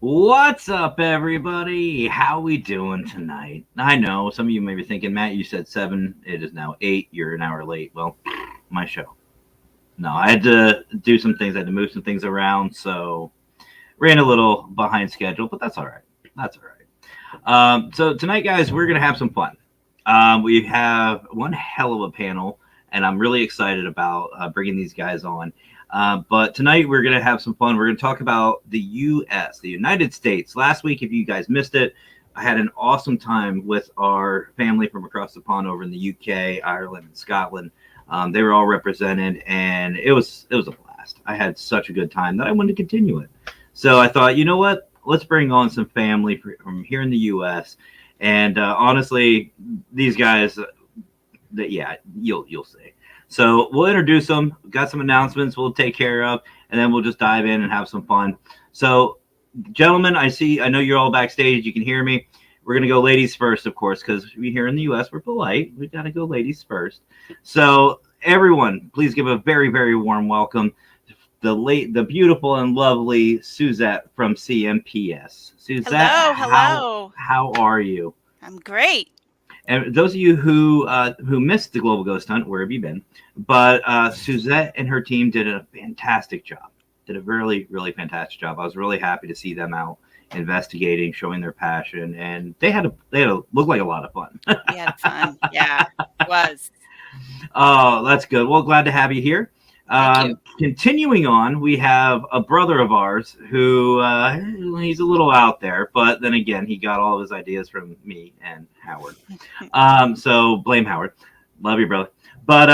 What's up, everybody? How we doing tonight? I know some of you may be thinking, Matt, you said 7. It is now 8. You're an hour late. Well, my show. No, I had to do some things. I had to move some things around, so ran a little behind schedule, but that's all right. That's all right. So tonight, guys, we're gonna have some fun. We have one hell of a panel, and I'm really excited about bringing these guys on. But tonight we're going to have some fun. We're going to talk about the U.S., the United States. Last week, if you guys missed it, I had an awesome time with our family from across the pond over in the U.K., Ireland, and Scotland. They were all represented, and it was a blast. I had such a good time that I wanted to continue it. So I thought, you know what? Let's bring on some family from here in the U.S. And honestly, these guys, yeah, you'll see. So we'll introduce them. We've got some announcements we'll take care of, and then we'll just dive in and have some fun. So, gentlemen, I know you're all backstage. You can hear me. We're going to go ladies first, of course, because we here in the U.S., we're polite. We've got to go ladies first. So, everyone, please give a very, very warm welcome to the beautiful and lovely Suzette from CMPS. Suzette, Hello. how are you? I'm great. And those of you who missed the Global Ghost Hunt, where have you been? But Suzette and her team did a fantastic job. Did a really, really fantastic job. I was really happy to see them out investigating, showing their passion, and they had to look like a lot of fun. We had fun. Yeah, it was. Oh, that's good. Well, glad to have you here. Thank you. Continuing on, we have a brother of ours who he's a little out there, but then again, he got all of his ideas from me and Howard. So blame Howard. Love you, brother. But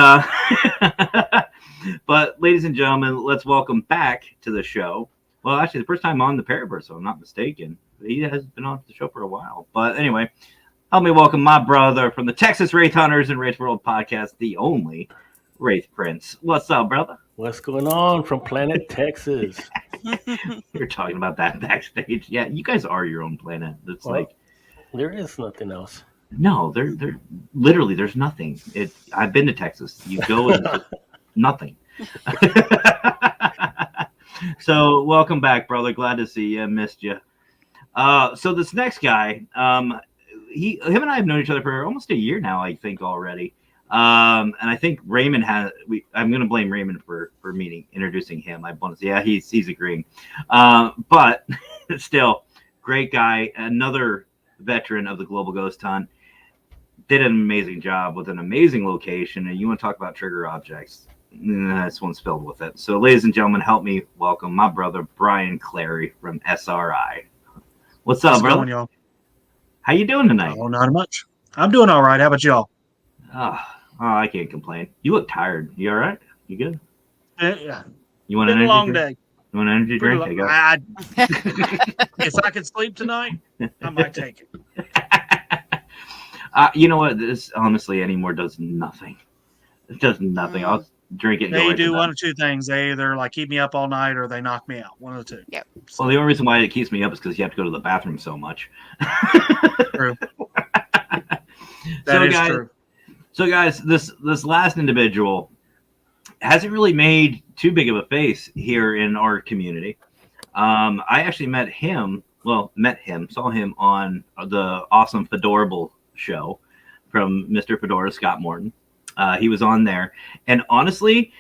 but ladies and gentlemen, let's welcome back to the show. Well, actually, the first time on the Paraverse, so I'm not mistaken. He has been on the show for a while. But anyway, help me welcome my brother from the Texas Wraith Hunters and Wraith World podcast, the only Wraith Prince. What's up, brother? What's going on from planet Texas? You're talking about that backstage. Yeah, you guys are your own planet. It's like there is nothing else. No, there literally there's nothing. I've been to Texas. You go and nothing. So welcome back, brother. Glad to see you. Missed you. So this next guy, him and I have known each other for almost a year now, I think already. And I think Raymond I'm going to blame Raymond for introducing him. I want to say, yeah, he's agreeing. But still, great guy. Another veteran of the Global Ghost Hunt. Did an amazing job with an amazing location. And you want to talk about trigger objects? This one's filled with it. So, ladies and gentlemen, help me welcome my brother Brian Clary from SRI. What's up, brother? Going, y'all? How you doing tonight? Oh, not much. I'm doing all right. How about y'all? Oh, I can't complain. You look tired. You all right? You good? Yeah. You want an energy long drink? day. You want an energy drink? If I could sleep tonight, I might take it. You know what? This honestly anymore does nothing. It does nothing. I'll drink it. And they do one of two things. They either like keep me up all night or they knock me out. One of the two. Yep. So, well, the only reason why it keeps me up is because you have to go to the bathroom so much. True. That is true. So, guys, this last individual hasn't really made too big of a face here in our community. I actually saw him on the awesome Fedorable show from Mr. Fedora, Scott Morton. He was on there, and honestly,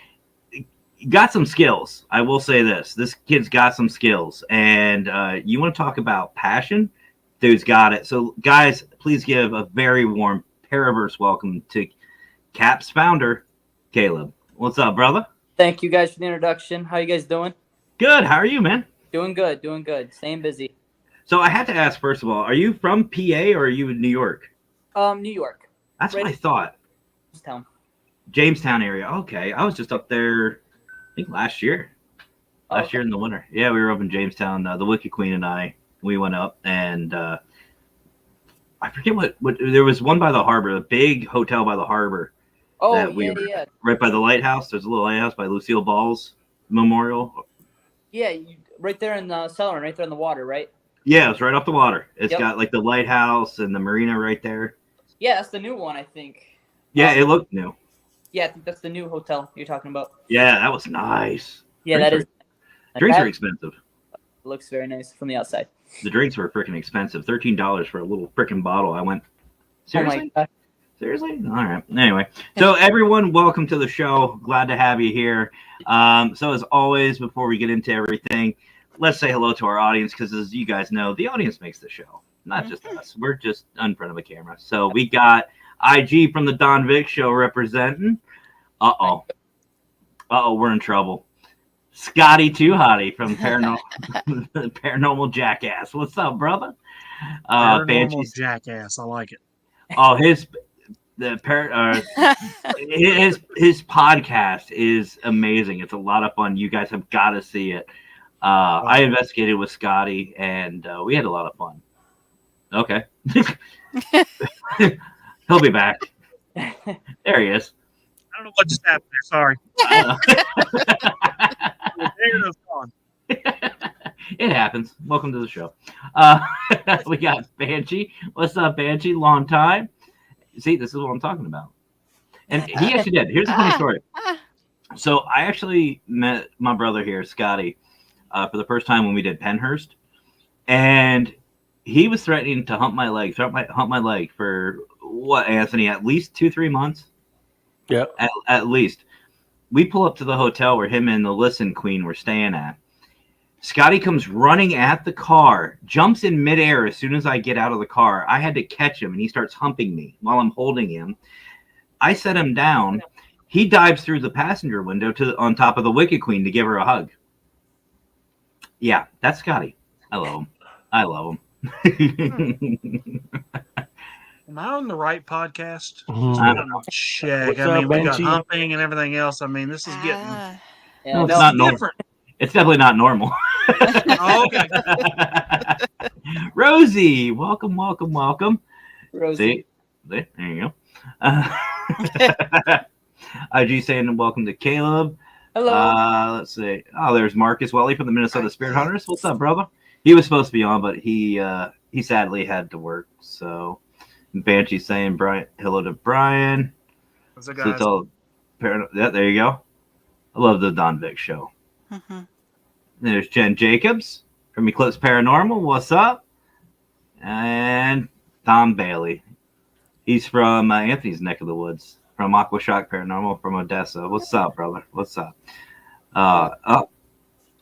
got some skills. I will say this kid's got some skills, and you want to talk about passion? Dude's got it. So, guys, please give a very warm Paraverse welcome to CAP's founder, Caleb. What's up, brother? Thank you guys for the introduction. How you guys doing? Good. How are you, man? Doing good. Staying busy. So I had to ask, first of all, are you from PA or are you in New York? New York. That's right. What I thought. Jamestown area. Okay. I was just up there, I think last year. Last year in the winter. Yeah, we were up in Jamestown. The Wicked Queen and we went up, and I forget what there was one by the harbor, a big hotel by the harbor. Oh, yeah. Right by the lighthouse. There's a little lighthouse by Lucille Ball's Memorial. Yeah, right there in Celeron, right there in the water, right? Yeah, it's right off the water. It's got like the lighthouse and the marina right there. Yeah, that's the new one, I think. Yeah, it looked new. Yeah, I think that's the new hotel you're talking about. Yeah, that was nice. Yeah, drinks Drinks are expensive. It looks very nice from the outside. The drinks were freaking expensive. $13 for a little freaking bottle. I went, Oh my seriously? God. Seriously? All right. Anyway, so everyone, welcome to the show. Glad to have you here. So as always, before we get into everything, let's say hello to our audience because, as you guys know, the audience makes the show, not just us. We're just in front of a camera. So we got IG from the Don Vic Show representing. We're in trouble. Scotty Too Hottie from Paranormal Jackass. What's up, brother? Paranormal Banshees. jackass. I like it. Oh, his podcast is amazing. It's a lot of fun. You guys have got to see it. I investigated with Scotty, and we had a lot of fun. Okay. He'll be back. There he is. I don't know what just happened there. Sorry. It happens. Welcome to the show. We got Banshee. What's up, Banshee? Long time. See, this is what I'm talking about. And he actually did. Here's a funny story. So I actually met my brother here, Scotty, for the first time when we did Penhurst. And he was threatening to hump my leg for what, Anthony? At least 2-3 months. Yeah. At least. We pull up to the hotel where him and the Listen Queen were staying at. Scotty comes running at the car, jumps in midair as soon as I get out of the car. I had to catch him, and he starts humping me while I'm holding him. I set him down. He dives through the passenger window on top of the Wicked Queen to give her a hug. Yeah, that's Scotty. I love him. I love him. Am I on the right podcast? Shag. What's I mean, we got humping and everything else. I mean, this is getting Yeah, No, it's no, not normal. It's definitely not normal. Oh, okay. Rosie, welcome. Rosie. See? There you go. IG saying welcome to Caleb. Hello. Let's see. Oh, there's Marcus Welly from the Minnesota Spirit Hunters. What's up, brother? He was supposed to be on, but he sadly had to work. So Banshee saying hello to Brian. What's up, guys? Yeah, there you go. I love the Don Vic Show. Mm-hmm. There's Jen Jacobs from Eclipse Paranormal. What's up? And Tom Bailey. He's from Anthony's neck of the woods, from Aquashock Paranormal from Odessa. What's up, brother? What's up?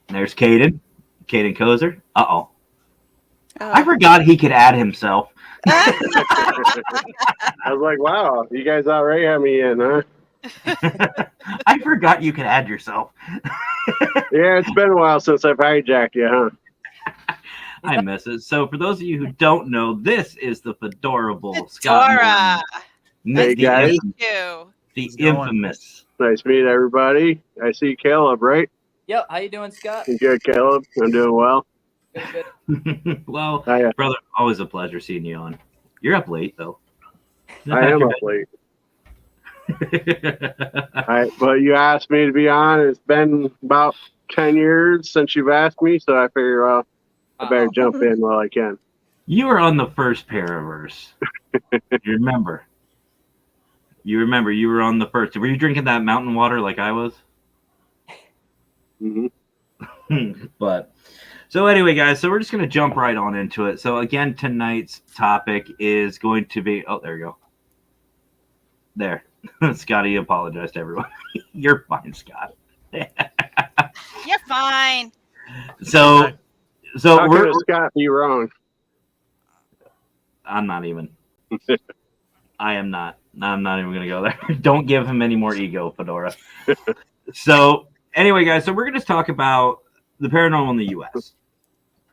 There's Caden Kozer. Oh. I forgot he could add himself. I was like, wow, you guys already have me in, huh? I forgot you could add yourself. Yeah, it's been a while since I've hijacked you, huh? I miss it. So for those of you who don't know, this is the fedorable Scott Dora. Morton. Hey, guys. The infamous. Nice to meet everybody. I see Caleb, right? Yep. How you doing, Scott? You good, Caleb? I'm doing well. Good. Well, Hiya. brother, always a pleasure seeing you on. You're up late, though. I am up late. But you asked me to be on. It's been about 10 years since you've asked me, so I figure I better jump in while I can. You were on the first Paraverse. You remember you were on the first. Were you drinking that mountain water like I was? Mm-hmm. But so anyway, guys, so we're just going to jump right on into it. So again, tonight's topic is going to be, there you go. There. Scotty, apologize to everyone. You're fine, Scott. You're fine. So How could Scott be wrong? I'm not even. I am not. I'm not even going to go there. Don't give him any more ego, Fedora. So anyway, guys, so we're going to talk about the paranormal in the U.S.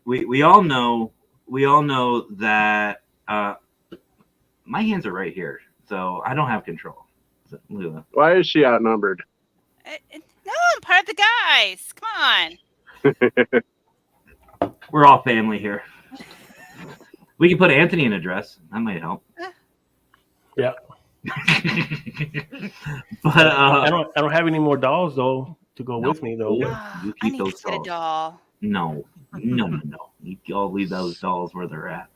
We all know that my hands are right here, so I don't have control. So, Why is she outnumbered? No, I'm part of the guys. Come on. we're all family here. We can put Anthony in a dress. That might help. Yeah. But I don't have any more dolls though to go with me though. You I keep need those to get a dolls. doll. No. You all leave those dolls where they're at.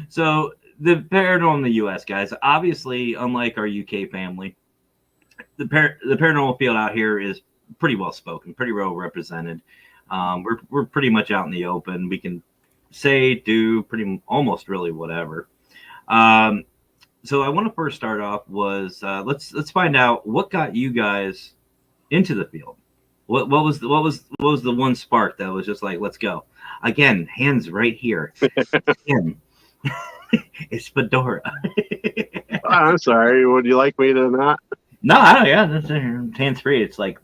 So the paranormal in the U.S., guys, obviously, unlike our UK family, the paranormal field out here is pretty well spoken, pretty well represented. We're pretty much out in the open. We can say, do almost really whatever. So I want to first start off was let's find out what got you guys into the field. What was the one spark that was just like, let's go again? Hands right here. Him. It's Fedora. I'm sorry. Would you like me to not? No, I don't. Yeah, that's hands free. It's like,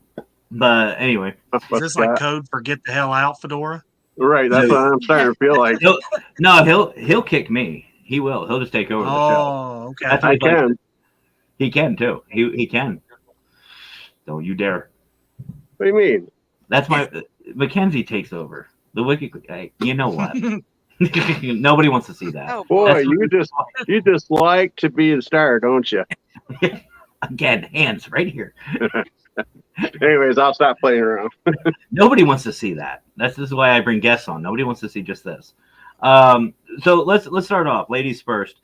but anyway. Is What's this like that? code for get the hell out, Fedora? Right. That's what I'm starting to feel like. He'll kick me. He will. He'll just take over the show. Oh, okay. That's what I he's like. can. He can too. He can. Don't you dare. What do you mean? That's my Mackenzie takes over. The wicked. Hey, you know what? Nobody wants to see that. Oh, Boy, That's you just like to be the star, don't you? Again, hands right here. Anyways, I'll stop playing around. Nobody wants to see that. This is why I bring guests on. Nobody wants to see just this. So let's start off, ladies first.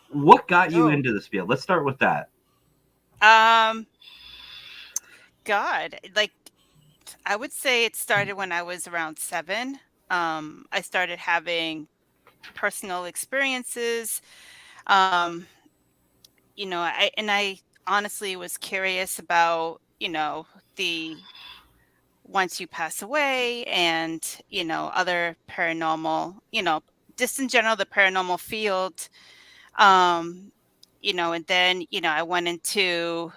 What got you into this field? Let's start with that. God, like I would say it started when I was around 7. I started having personal experiences. I honestly was curious about, the once you pass away and, other paranormal, just in general, the paranormal field. And then, I went into,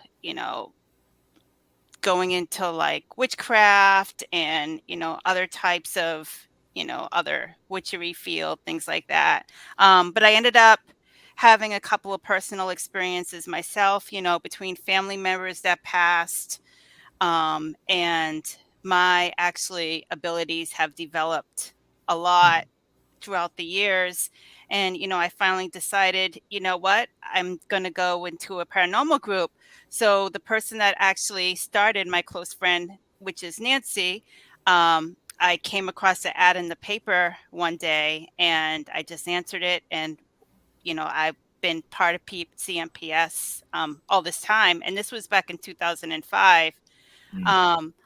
going into like witchcraft and, other types of, other witchery field, things like that. But I ended up having a couple of personal experiences myself, between family members that passed. And my actually abilities have developed a lot throughout the years. And, I finally decided, you know what, I'm going to go into a paranormal group. So the person that actually started, my close friend, which is Nancy, I came across the ad in the paper one day and I just answered it. And, I've been part of CMPS all this time. And this was back in 2005.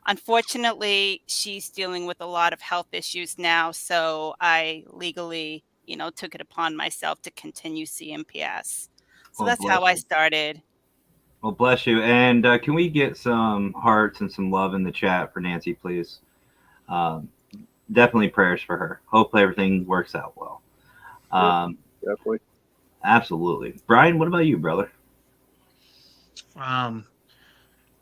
Unfortunately, she's dealing with a lot of health issues now. So I legally, took it upon myself to continue CMPS. So Oh, that's bless how I you. started. Well, bless you. And can we get some hearts and some love in the chat for Nancy, please? Definitely prayers for her. Hopefully everything works out well. Definitely. Absolutely. Brian, what about you, brother? Well,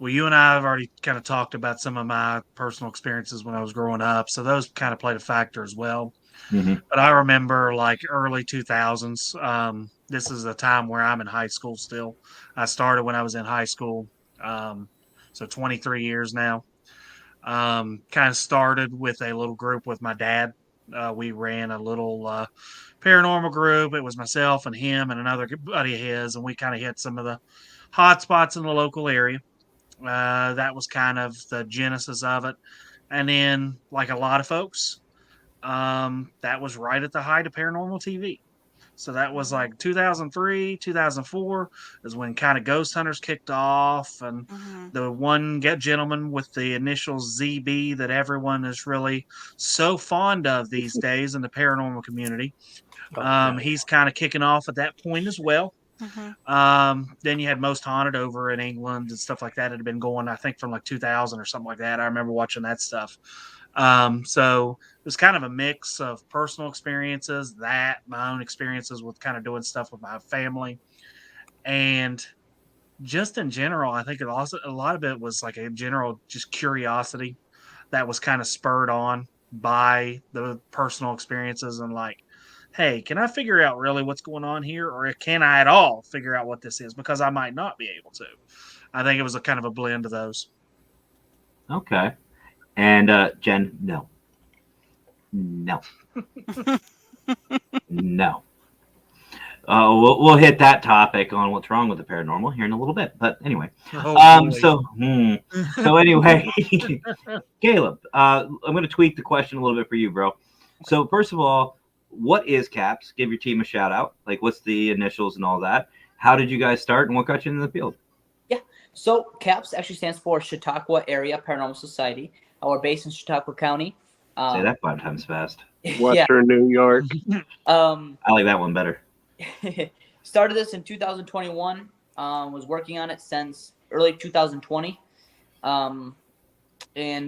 you and I have already kind of talked about some of my personal experiences when I was growing up, so those kind of played a factor as well. Mm-hmm. But I remember like early 2000s. This is a time where I'm in high school still. I started when I was in high school, so 23 years now. Kind of started with a little group with my dad. We ran a little paranormal group. It was myself and him and another buddy of his, and we kind of hit some of the hot spots in the local area. That was kind of the genesis of it. And then, like a lot of folks, that was right at the height of paranormal TV. So that was like 2003, 2004 is when kind of Ghost Hunters kicked off. And the one gentleman with the initials ZB that everyone is really so fond of these days in the paranormal community. He's kind of kicking off at that point as well. Then you had Most Haunted over in England and stuff like that. It had been going, I think, from like 2000 or something like that. I remember watching that stuff. So it was kind of a mix of personal experiences, my own experiences with kind of doing stuff with my family, and just in general, I think a lot of it was like a general just curiosity that was kind of spurred on by the personal experiences and like, hey, can I figure out really what's going on here, or can I at all figure out what this is? Because I might not be able to. I think it was a kind of a blend of those. Okay. And Jen, no. No. We'll hit that topic on what's wrong with the paranormal here in a little bit. But anyway, so anyway, Caleb, I'm going to tweak the question a little bit for you, bro. So first of all, what is CAPS? Give your team a shout out. Like, what's the initials and all that? How did you guys start, and what got you into the field? So CAPS actually stands for Chautauqua Area Paranormal Society. We're based in Chautauqua County. Say that 5 times fast. Yeah. Western New York. Um, I like that one better. started this in 2021. Was working on it since early 2020. And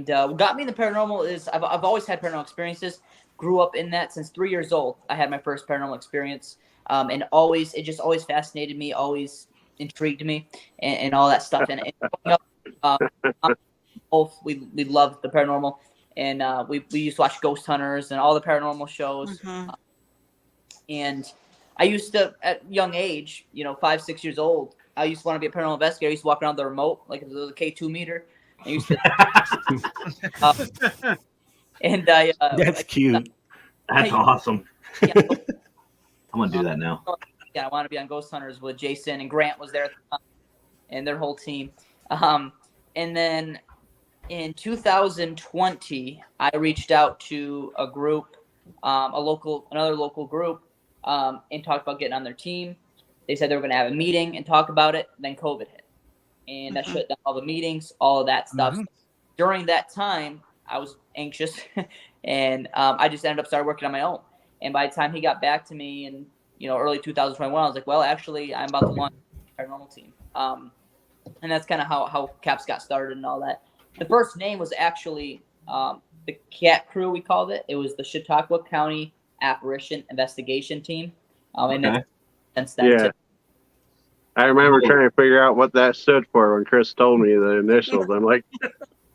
what got me in the paranormal is I've always had paranormal experiences. Grew up in that since 3 years old. I had my first paranormal experience, and it just always fascinated me, always intrigued me, and all that stuff. And growing up, both we loved the paranormal, and we used to watch Ghost Hunters and all the paranormal shows. And I used to, at a young age, 5-6 years old, I used to want to be a paranormal investigator. I used to walk around the remote like it was a K2 meter. I used to, and That's cute. That's awesome. Yeah, I'm gonna do that now. I want to be on Ghost Hunters with Jason, and Grant was there at the time, and their whole team. And then in 2020, I reached out to a group, another local group, and talked about getting on their team. They said they were going to have a meeting and talk about it. Then COVID hit, and that shut down all the meetings, all of that stuff. During that time, I was anxious, and I just ended up started working on my own. And by the time he got back to me in early 2021, I was like, well, actually, I'm about to launch a paranormal team. And that's kind of how CAPS got started and all that. The first name was actually the CAT crew, we called it. It was the Chautauqua County Apparition Investigation Team. And since then, I remember trying to figure out what that stood for when Chris told me the initials. I'm like,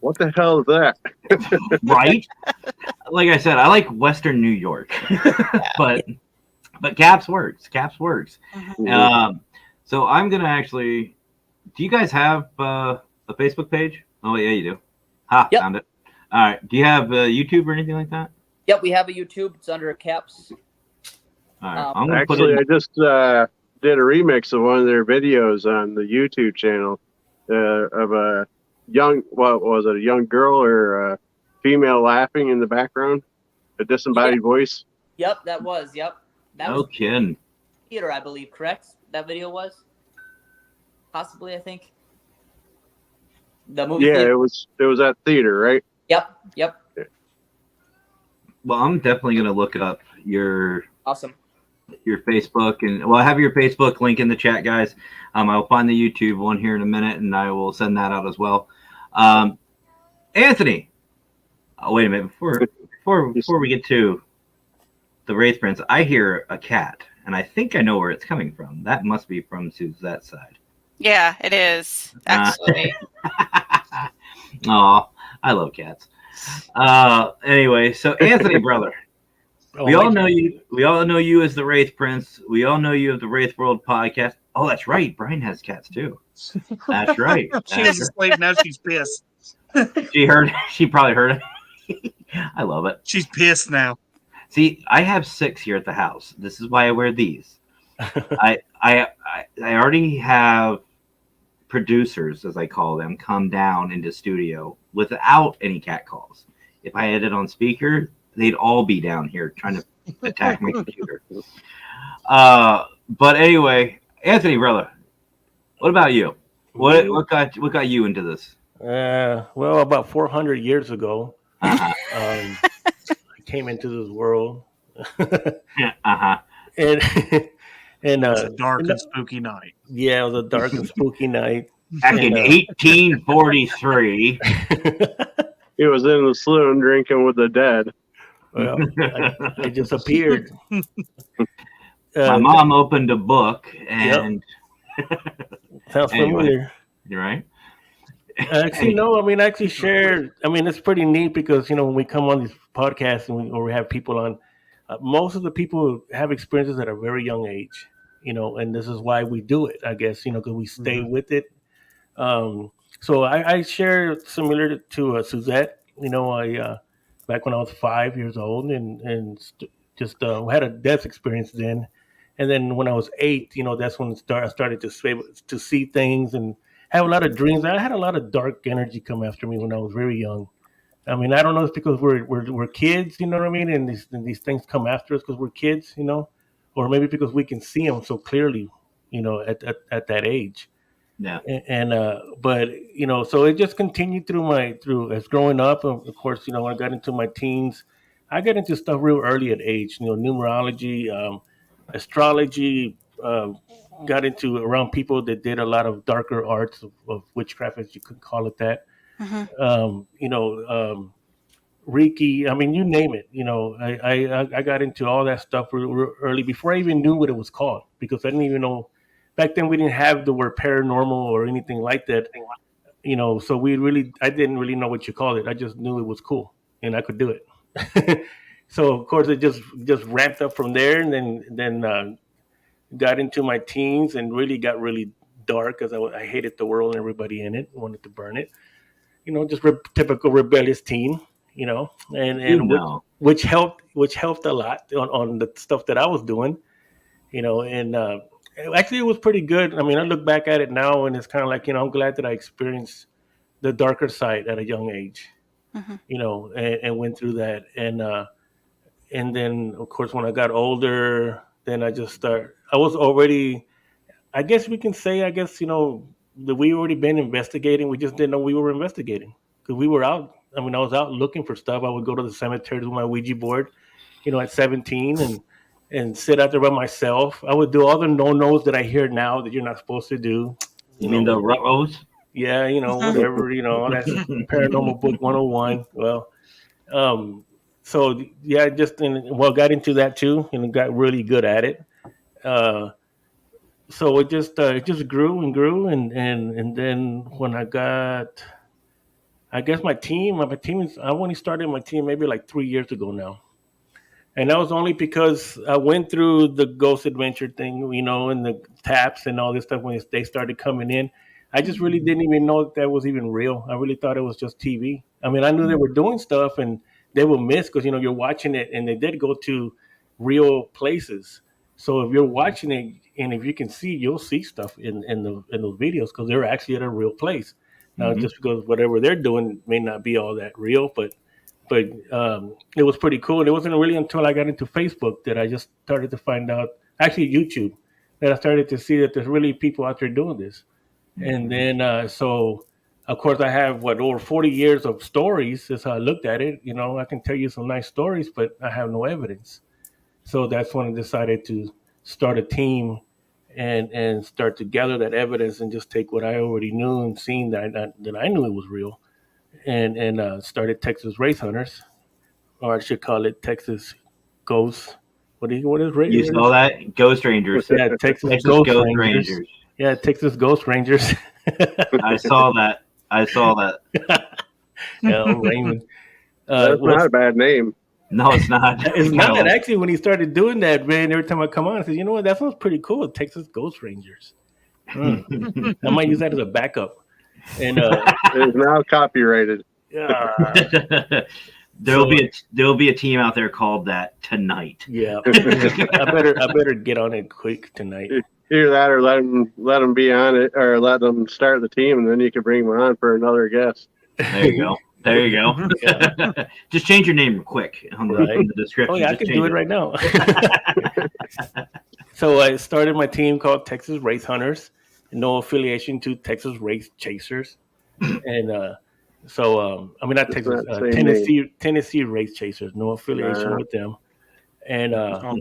what the hell is that? Right? Like I said, I like Western New York, but CAPS works. CAPS works. So I'm gonna actually. Do you guys have a Facebook page? Oh yeah, you do. Yep. Found it. All right. Do you have YouTube or anything like that? Yep, we have a YouTube. It's under CAPS. All right. I'm gonna Actually, I just did a remix of one of their videos on the YouTube channel of a young, what was it, a young girl or a female laughing in the background, a disembodied voice. Yep, that was. Yep, that no was kidding. theater, I believe. Correct? That video was possibly, I think. The movie. Yeah, theater. it was at theater, right? Yep. Well, I'm definitely gonna look up your Awesome. Your Facebook, and I have your Facebook link in the chat, guys. I'll find the YouTube one here in a minute, and I will send that out as well. Anthony, wait a minute before we get to the Wraith Prince, I hear a cat, and I think I know where it's coming from. That must be from Suzette's side. Yeah, it is actually. Oh, I love cats. Anyway, so Anthony, brother. We all know you. We all know you as the Wraith Prince. We all know you of the Wraith World podcast. Oh, that's right. Brian has cats too. That's right. She was asleep. Now she's pissed. She probably heard it. I love it. She's pissed now. See, I have 6 here at the house. This is why I wear these. I already have producers, as I call them, come down into studio without any cat calls. If I had it on speaker, they'd all be down here trying to attack my computer. But anyway, Anthony, brother, what about you? What got you into this? Well, about 400 years ago, I came into this world. And it was a dark and spooky night. Yeah, it was a dark and spooky night. Back in 1843. He was in the saloon drinking with the dead. Well, I just appeared. My mom opened a book and sounds familiar. You're right. Actually, no. I mean, actually, share. I mean, it's pretty neat because when we come on these podcasts or we have people on, most of the people have experiences at a very young age. And this is why we do it. I guess because we stay with it. So I share similar to Suzette. I back when I was 5 years old and just had a death experience then. And then when I was 8, that's when I started to see things and have a lot of dreams. I had a lot of dark energy come after me when I was very young. I mean, I don't know if it's because we're kids, you know what I mean? And these things come after us because we're kids, or maybe because we can see them so clearly, at that age. Yeah. And but so it just continued through as growing up. Of course, when I got into my teens, I got into stuff real early at age. Numerology, astrology. Got into around people that did a lot of darker arts of witchcraft, as you could call it that. Mm-hmm. Um, you know, um, Reiki. I mean, you name it. I got into all that stuff real early before I even knew what it was called, because I didn't even know. Back then, we didn't have the word paranormal or anything like that. So I didn't really know what you called it. I just knew it was cool and I could do it. So of course, it just ramped up from there, and then got into my teens and really got really dark, because I hated the world and everybody in it, wanted to burn it. Just typical rebellious teen. And which helped a lot on the stuff that I was doing. And actually it was pretty good. I mean, I look back at it now and it's kind of like, I'm glad that I experienced the darker side at a young age. Mm-hmm. And went through that. And then of course when I got older, then I was already, I guess we can say, that we already been investigating. We just didn't know we were investigating, because we were out. I mean, I was out looking for stuff. I would go to the cemeteries with my Ouija board, at 17, and sit out there by myself. I would do all the no-nos that I hear now that you're not supposed to do. You mean the rut-rows? Yeah, whatever, all that's paranormal book 101. Well, so yeah, got into that too, and got really good at it. So it just grew and grew, and then when I guess my team I only started my team maybe like 3 years ago now. And that was only because I went through the ghost adventure thing, and the taps and all this stuff when they started coming in. I just really didn't even know that was even real. I really thought it was just TV. I mean, I knew they were doing stuff and they will miss, because, you're watching it, and they did go to real places. So if you're watching it and if you can see, you'll see stuff in those videos, because they're actually at a real place. Now, just because whatever they're doing may not be all that real, but it was pretty cool. And it wasn't really until I got into Facebook that I just started to find out, actually YouTube, that I started to see that there's really people out there doing this. And then, so of course I have over 40 years of stories. That's how I looked at it. I can tell you some nice stories, but I have no evidence. So that's when I decided to start a team and start to gather that evidence and just take what I already knew and seen that I knew it was real, and started Texas Race Hunters, or I should call it Texas Ghosts. What is You saw that? Ghost Rangers. Yeah, Texas Ghost Rangers. Yeah, Texas Ghost Rangers. I saw that. Yeah, Raymond. That's not a bad name. No, it's not. It's not. Actually, when he started doing that, man, every time I come on, I said, you know what? That sounds pretty cool. Texas Ghost Rangers. I might use that as a backup. And it's now copyrighted. There'll be a team out there called that tonight. Yeah, I better get on it quick tonight. Either that, or let them be on it, or let them start the team, and then you can bring them on for another guest. There you go. Yeah. Just change your name quick in the description. Oh yeah, I can do it right now. So I started my team called Texas Race Hunters, no affiliation to Texas Race Chasers, and not Texas, Tennessee Race Chasers, no affiliation with them. And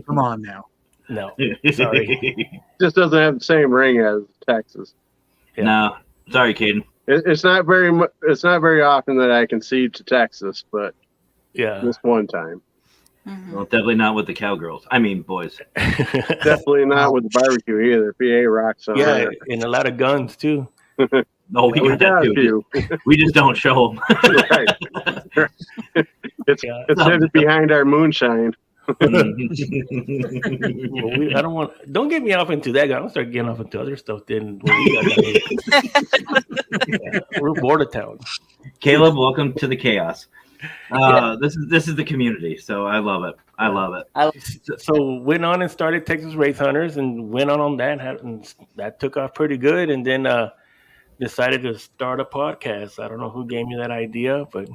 come on now. No, sorry. Just doesn't have the same ring as Texas. Yeah. No, sorry, Caden. It's not very often that I concede to Texas, but yeah, this one time. Mm-hmm. Well, definitely not with the cowgirls. I mean, boys. Definitely not with the barbecue either. PA rocks on that. And a lot of guns too. No, we got that too. We just don't show them. Right. It's hidden behind our moonshine. Don't get me off into that. I'm gonna start getting off into other stuff. Then we're bored of town. Caleb, welcome to the chaos. This is the community, so I love it. So went on and started Texas Race Hunters, and went on that, and that took off pretty good. And then decided to start a podcast. I don't know who gave me that idea, but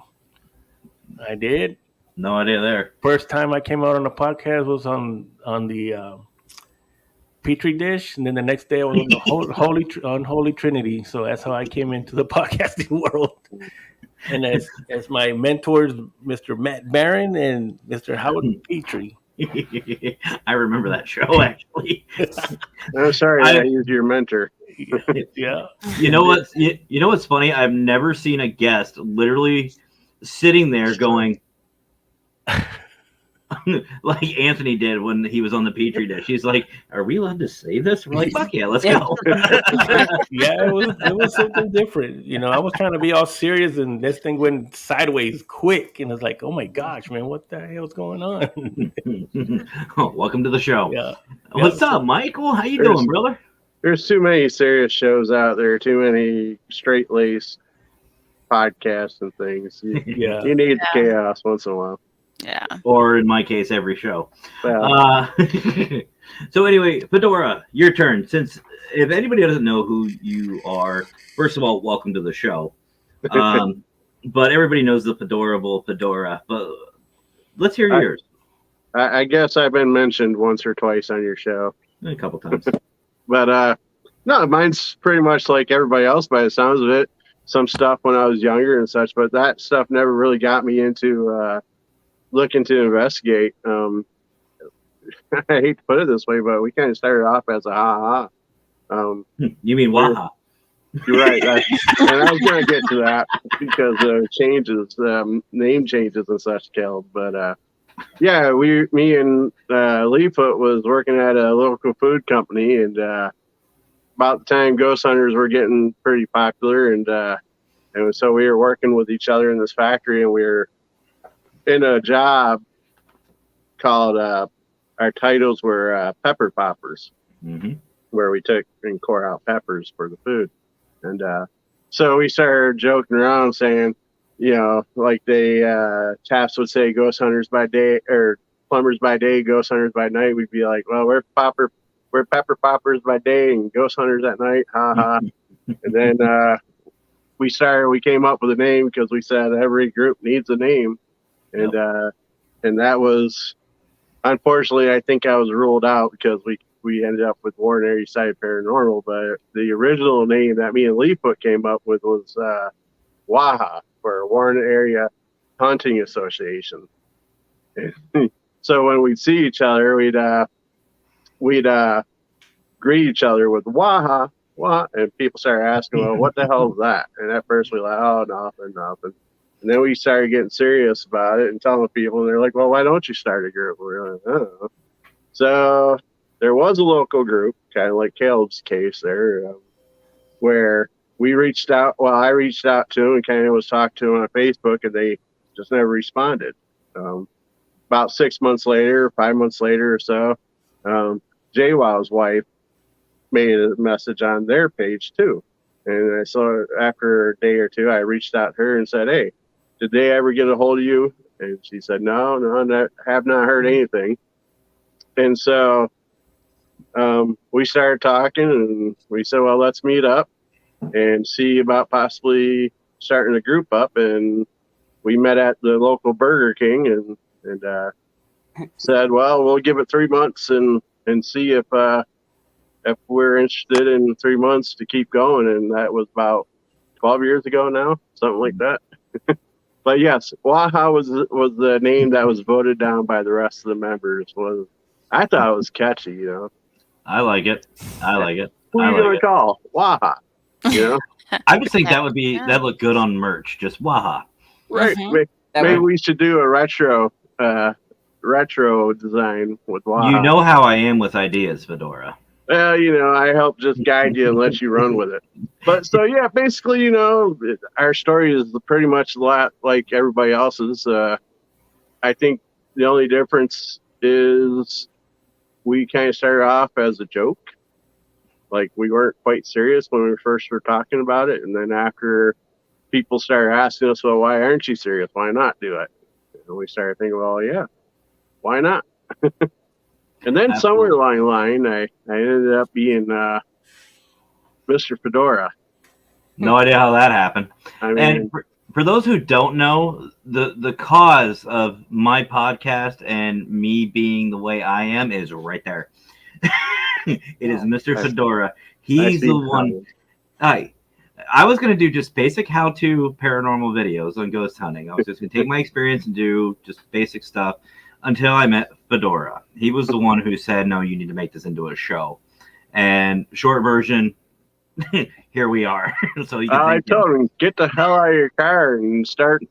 I did. No idea there. First time I came out on a podcast was on the Petri dish, and then the next day I was on the Holy Trinity. So that's how I came into the podcasting world. And as my mentors, Mr. Matt Barron and Mr. Howard Petrie. I remember that show actually. I'm sorry, I used your mentor. Yeah. You know what? You know what's funny? I've never seen a guest literally sitting there going like Anthony did when he was on the Petri dish. He's like, "Are we allowed to say this?" We're like, "Fuck yeah, let's go." Yeah, it was something different. You know, I was trying to be all serious, and this thing went sideways quick, and it's like, oh my gosh, man, what the hell's going on? Oh, welcome to the show. Yeah. What's up, Michael? How you doing, brother? There's too many serious shows out there, too many straight-laced podcasts and things. You need the chaos once in a while. Yeah. Or in my case, every show. Well, So anyway, Fedora, your turn. Since if anybody doesn't know who you are, first of all, welcome to the show. But everybody knows the Fedorable Fedora. But let's hear yours. I guess I've been mentioned once or twice on your show. A couple times. But no, mine's pretty much like everybody else by the sounds of it. Some stuff when I was younger and such, but that stuff never really got me into looking to investigate. I hate to put it this way, but we kind of started off as a ha-ha. You mean waha? You're right. And I was going to get to that because of changes, name changes and such, Kel. But yeah, me and Leefoot was working at a local food company, and about the time Ghost Hunters were getting pretty popular, and so we were working with each other in this factory, and we were in a job called our titles were pepper poppers, where we took and core out peppers for the food. And so we started joking around saying, you know, like chaps would say ghost hunters by day or plumbers by day, ghost hunters by night. We'd be like, well, we're pepper poppers by day and ghost hunters at night. Ha ha. And then we came up with a name because we said every group needs a name. And that was, unfortunately, I think I was ruled out because we ended up with Warren Area Side Paranormal. But the original name that me and Leefoot came up with was WAHA, for Warren Area Hunting Association. So when we'd see each other, we'd greet each other with WAHA, what? And people started asking, well, what the hell is that? And at first we were like, oh, nothing. And then we started getting serious about it and telling people, and they're like, well, why don't you start a group? We're like, I don't know. So there was a local group, kind of like Caleb's case there, where I reached out to them and kind of was talking to them on Facebook, and they just never responded. About 6 months later, 5 months later or so, JWoww's wife made a message on their page too. And so after a day or two, I reached out to her and said, hey, did they ever get a hold of you? And she said, no, have not heard anything. And so we started talking, and we said, well, let's meet up and see about possibly starting a group up. And we met at the local Burger King and said, well, we'll give it 3 months and see if we're interested in 3 months to keep going. And that was about 12 years ago now, something like that. But yes, Waha was the name that was voted down by the rest of the members. I thought it was catchy, you know. I like it. Who are you gonna call? Waha. You know. I just think that look good on merch. Just Waha. Right. Maybe we should do a retro design with Waha. You know how I am with ideas, Fedora. Well, you know, I help just guide you and let you run with it. But so, yeah, basically, you know, our story is pretty much a lot like everybody else's. I think the only difference is we kind of started off as a joke. Like, we weren't quite serious when we first were talking about it. And then after people started asking us, well, why aren't you serious? Why not do it? And we started thinking, well, yeah, why not? And then somewhere along the line, I ended up being Mr. Fedora. No idea how that happened. I mean, and for those who don't know, the cause of my podcast and me being the way I am is right there. It is No. Mr. Fedora. I He's see the the one. problem. I was gonna do just basic how-to paranormal videos on ghost hunting. I was just gonna take my experience and do just basic stuff until I met Fedora. He was the one who said, "No, you need to make this into a show." And short version, here we are. So you can I thank him. told him, get the hell out of your car and start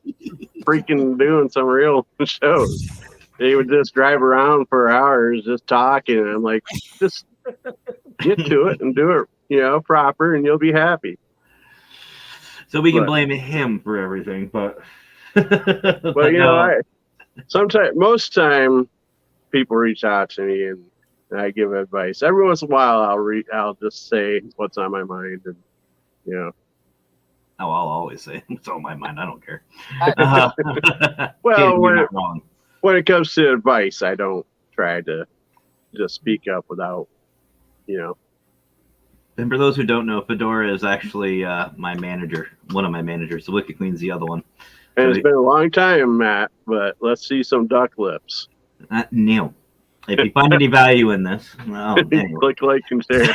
freaking doing some real shows. He would just drive around for hours just talking. And I'm like, just get to it and do it, proper, and you'll be happy. So we can But- blame him for everything, but But no. most time, people reach out to me and I give advice. Every once in a while, I'll just say what's on my mind, and Oh, I'll always say it's on my mind. I don't care. Well, You're not wrong. when it comes to advice, I don't try to just speak up without, And for those who don't know, Fedora is actually my manager, one of my managers. The Wicked Queen's the other one. And So it's been a long time, Matt, but let's see some duck lips. Neil, if you find any value in this, well, anyway. Click, like, and share.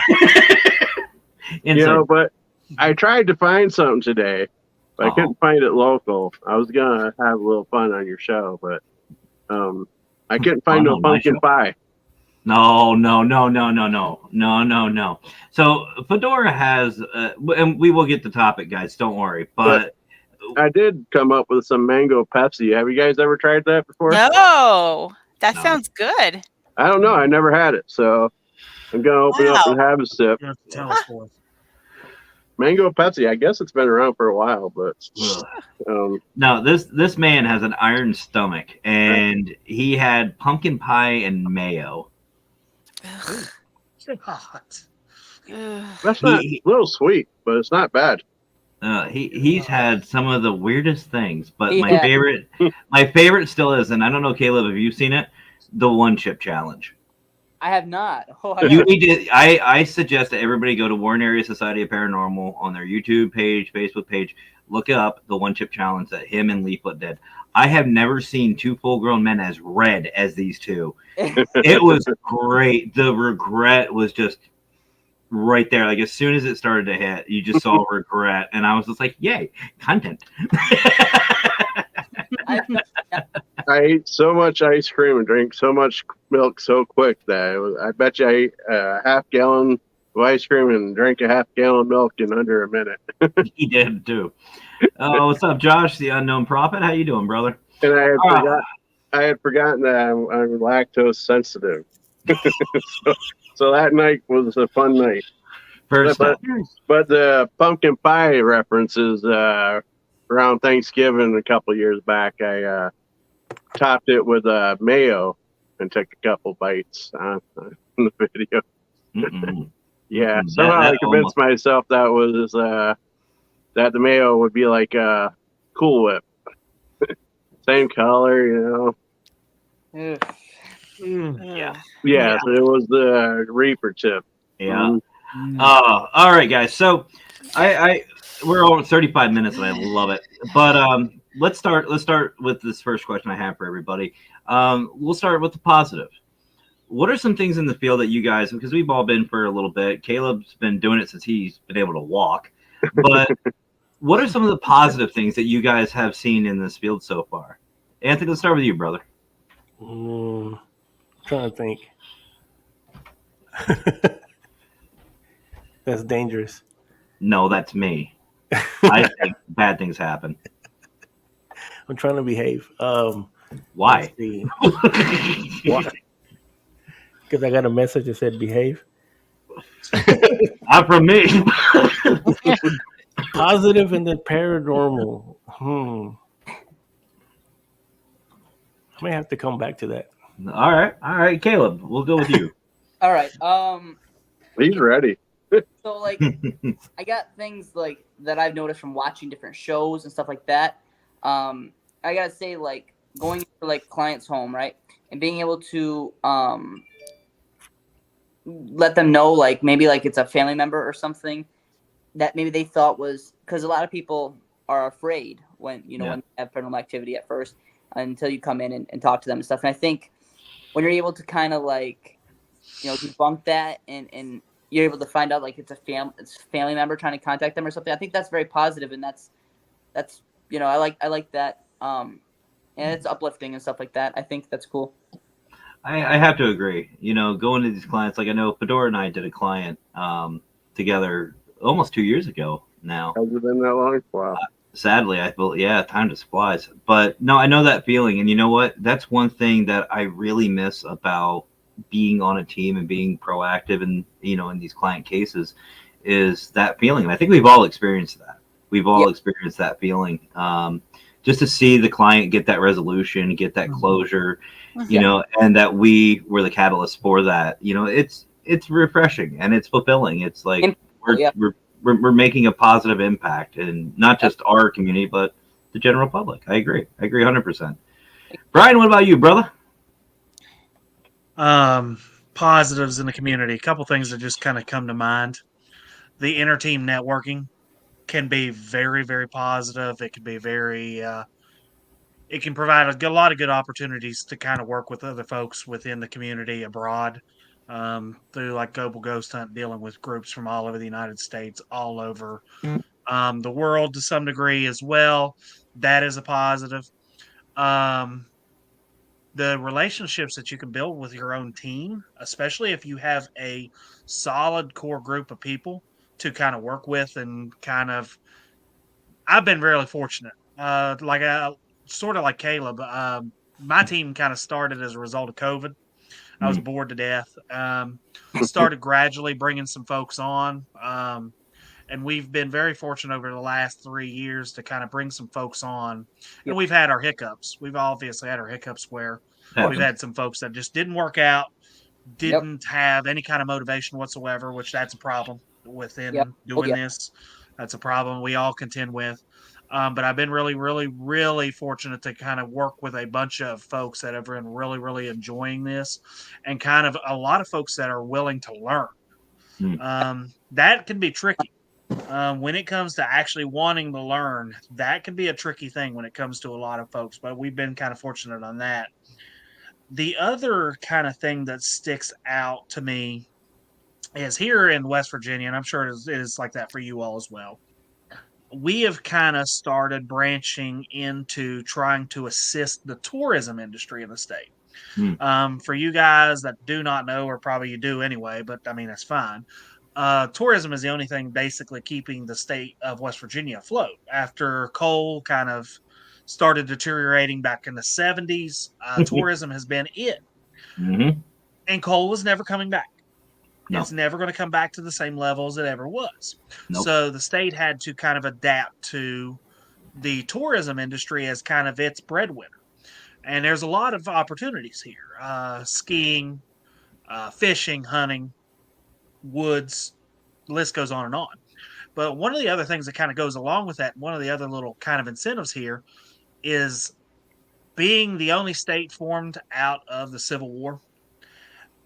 Inside. But I tried to find something today, but I couldn't find it local. I was gonna have a little fun on your show, but I couldn't find no On my pumpkin show? pie. No. So Fedora has, and we will get the topic, guys. Don't worry. But I did come up with some mango Pepsi. Have you guys ever tried that before? No, that No. sounds good. I don't know. I never had it, so I'm gonna open it up and have a sip. You have to tell us for us. Mango Pepsi. I guess it's been around for a while, but no, this man has an iron stomach, and he had pumpkin pie and mayo. God. that's not He- a little sweet, but it's not bad. He's had some of the weirdest things, but He my had- favorite still is, and I don't know, Caleb, have you seen it? The one chip challenge. I have not. Oh, You need to. I suggest that everybody go to Warren Area Society of Paranormal on their YouTube page, Facebook page. Look up the one chip challenge that him and Leaflet did. I have never seen two full-grown men as red as these two. It was great. The regret was just right there. Like as soon as it started to hit, you just saw regret, and I was just like, "Yay, content!" I ate so much ice cream and drank so much milk so quick that I bet you I ate a half gallon of ice cream and drank a half gallon of milk in under a minute. He did too. What's up, Josh, the unknown prophet? How you doing, brother? And I had forgotten that I'm lactose sensitive. so that night was a fun night. First But the pumpkin pie references around Thanksgiving a couple years back, I topped it with mayo and took a couple bites on the video. Yeah, somehow I convinced myself that was that the mayo would be like Cool Whip, same color, Ugh. Yeah. Yeah, so it was the Reaper tip. Yeah. All right, guys. So we're over 35 minutes, and I love it. But let's start with this first question I have for everybody. We'll start with the positive. What are some things in the field that you guys, because we've all been for a little bit. Caleb's been doing it since he's been able to walk. But what are some of the positive things that you guys have seen in this field so far? Anthony, let's start with you, brother. Trying to think. That's dangerous. No, that's me. I think bad things happen. I'm trying to behave. Why? Why? Because I got a message that said behave. Not from me. Positive and then paranormal. I may have to come back to that. All right, Caleb, we'll go with you. All right. He's ready. So like, I got things like that I've noticed from watching different shows and stuff like that. I gotta say, like going to like clients' home, right, and being able to let them know, like maybe like it's a family member or something that maybe they thought was, because a lot of people are afraid when when they have paranormal activity at first until you come in and talk to them and stuff. And I think when you're able to kind of like debunk that, and you're able to find out like it's a family member trying to contact them or something. I think that's very positive, and that's I like that. And it's uplifting and stuff like that. I think that's cool. I have to agree. Going to these clients, like I know Fedora and I did a client together almost 2 years ago now. Has it been that long? Wow. Sadly, I feel, yeah, time just flies. But no, I know that feeling. And you know what? That's one thing that I really miss about being on a team and being proactive and, in these client cases is that feeling. And I think we've all experienced that. We've all experienced that feeling. Just to see the client get that resolution, get that closure, and that we were the catalyst for that. It's refreshing and it's fulfilling. It's like we're making a positive impact, and not just our community, but the general public. I agree 100%. Brian, what about you, brother? Positives in the community. A couple things that just kind of come to mind. The inter-team networking can be very, very positive. It can be very, it can provide a lot of good opportunities to kind of work with other folks within the community abroad, through like Global Ghost Hunt, dealing with groups from all over the United States, all over the world to some degree as well. That is a positive. The relationships that you can build with your own team, especially if you have a solid core group of people to kind of work with, and kind of, I've been really fortunate. Sort of like Caleb, my team kind of started as a result of COVID. I was bored to death. Started gradually bringing some folks on. And we've been very fortunate over the last 3 years to kind of bring some folks on. And we've had our hiccups. We've obviously had our hiccups where we've had some folks that just didn't work out, didn't have any kind of motivation whatsoever, which that's a problem within doing this. That's a problem we all contend with. But I've been really, really, really fortunate to kind of work with a bunch of folks that have been really, really enjoying this, and kind of a lot of folks that are willing to learn. That can be tricky. When it comes to actually wanting to learn, that can be a tricky thing when it comes to a lot of folks, but we've been kind of fortunate on that. The other kind of thing that sticks out to me is here in West Virginia, and I'm sure it is like that for you all as well. We have kind of started branching into trying to assist the tourism industry in the state. For you guys that do not know, or probably you do anyway, but I mean, that's fine. Tourism is the only thing basically keeping the state of West Virginia afloat. After coal kind of started deteriorating back in the 70s, tourism has been it. And coal was never coming back. No. It's never going to come back to the same level as it ever was. Nope. So the state had to kind of adapt to the tourism industry as kind of its breadwinner. And there's a lot of opportunities here. Skiing, fishing, hunting, woods, the list goes on and on. But one of the other things that kind of goes along with that, one of the other little kind of incentives here, is being the only state formed out of the Civil War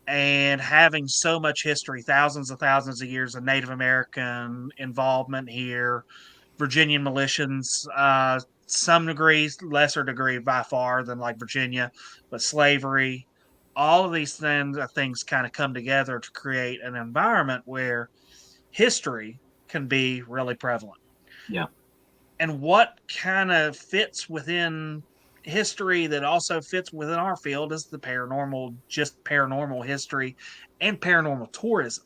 and having so much history, thousands of years of Native American involvement here, Virginian militias, some degrees, lesser degree by far than like Virginia, but slavery, all of these things kind of come together to create an environment where history can be really prevalent. Yeah. And what kind of fits within history that also fits within our field is the paranormal, just paranormal history and paranormal tourism.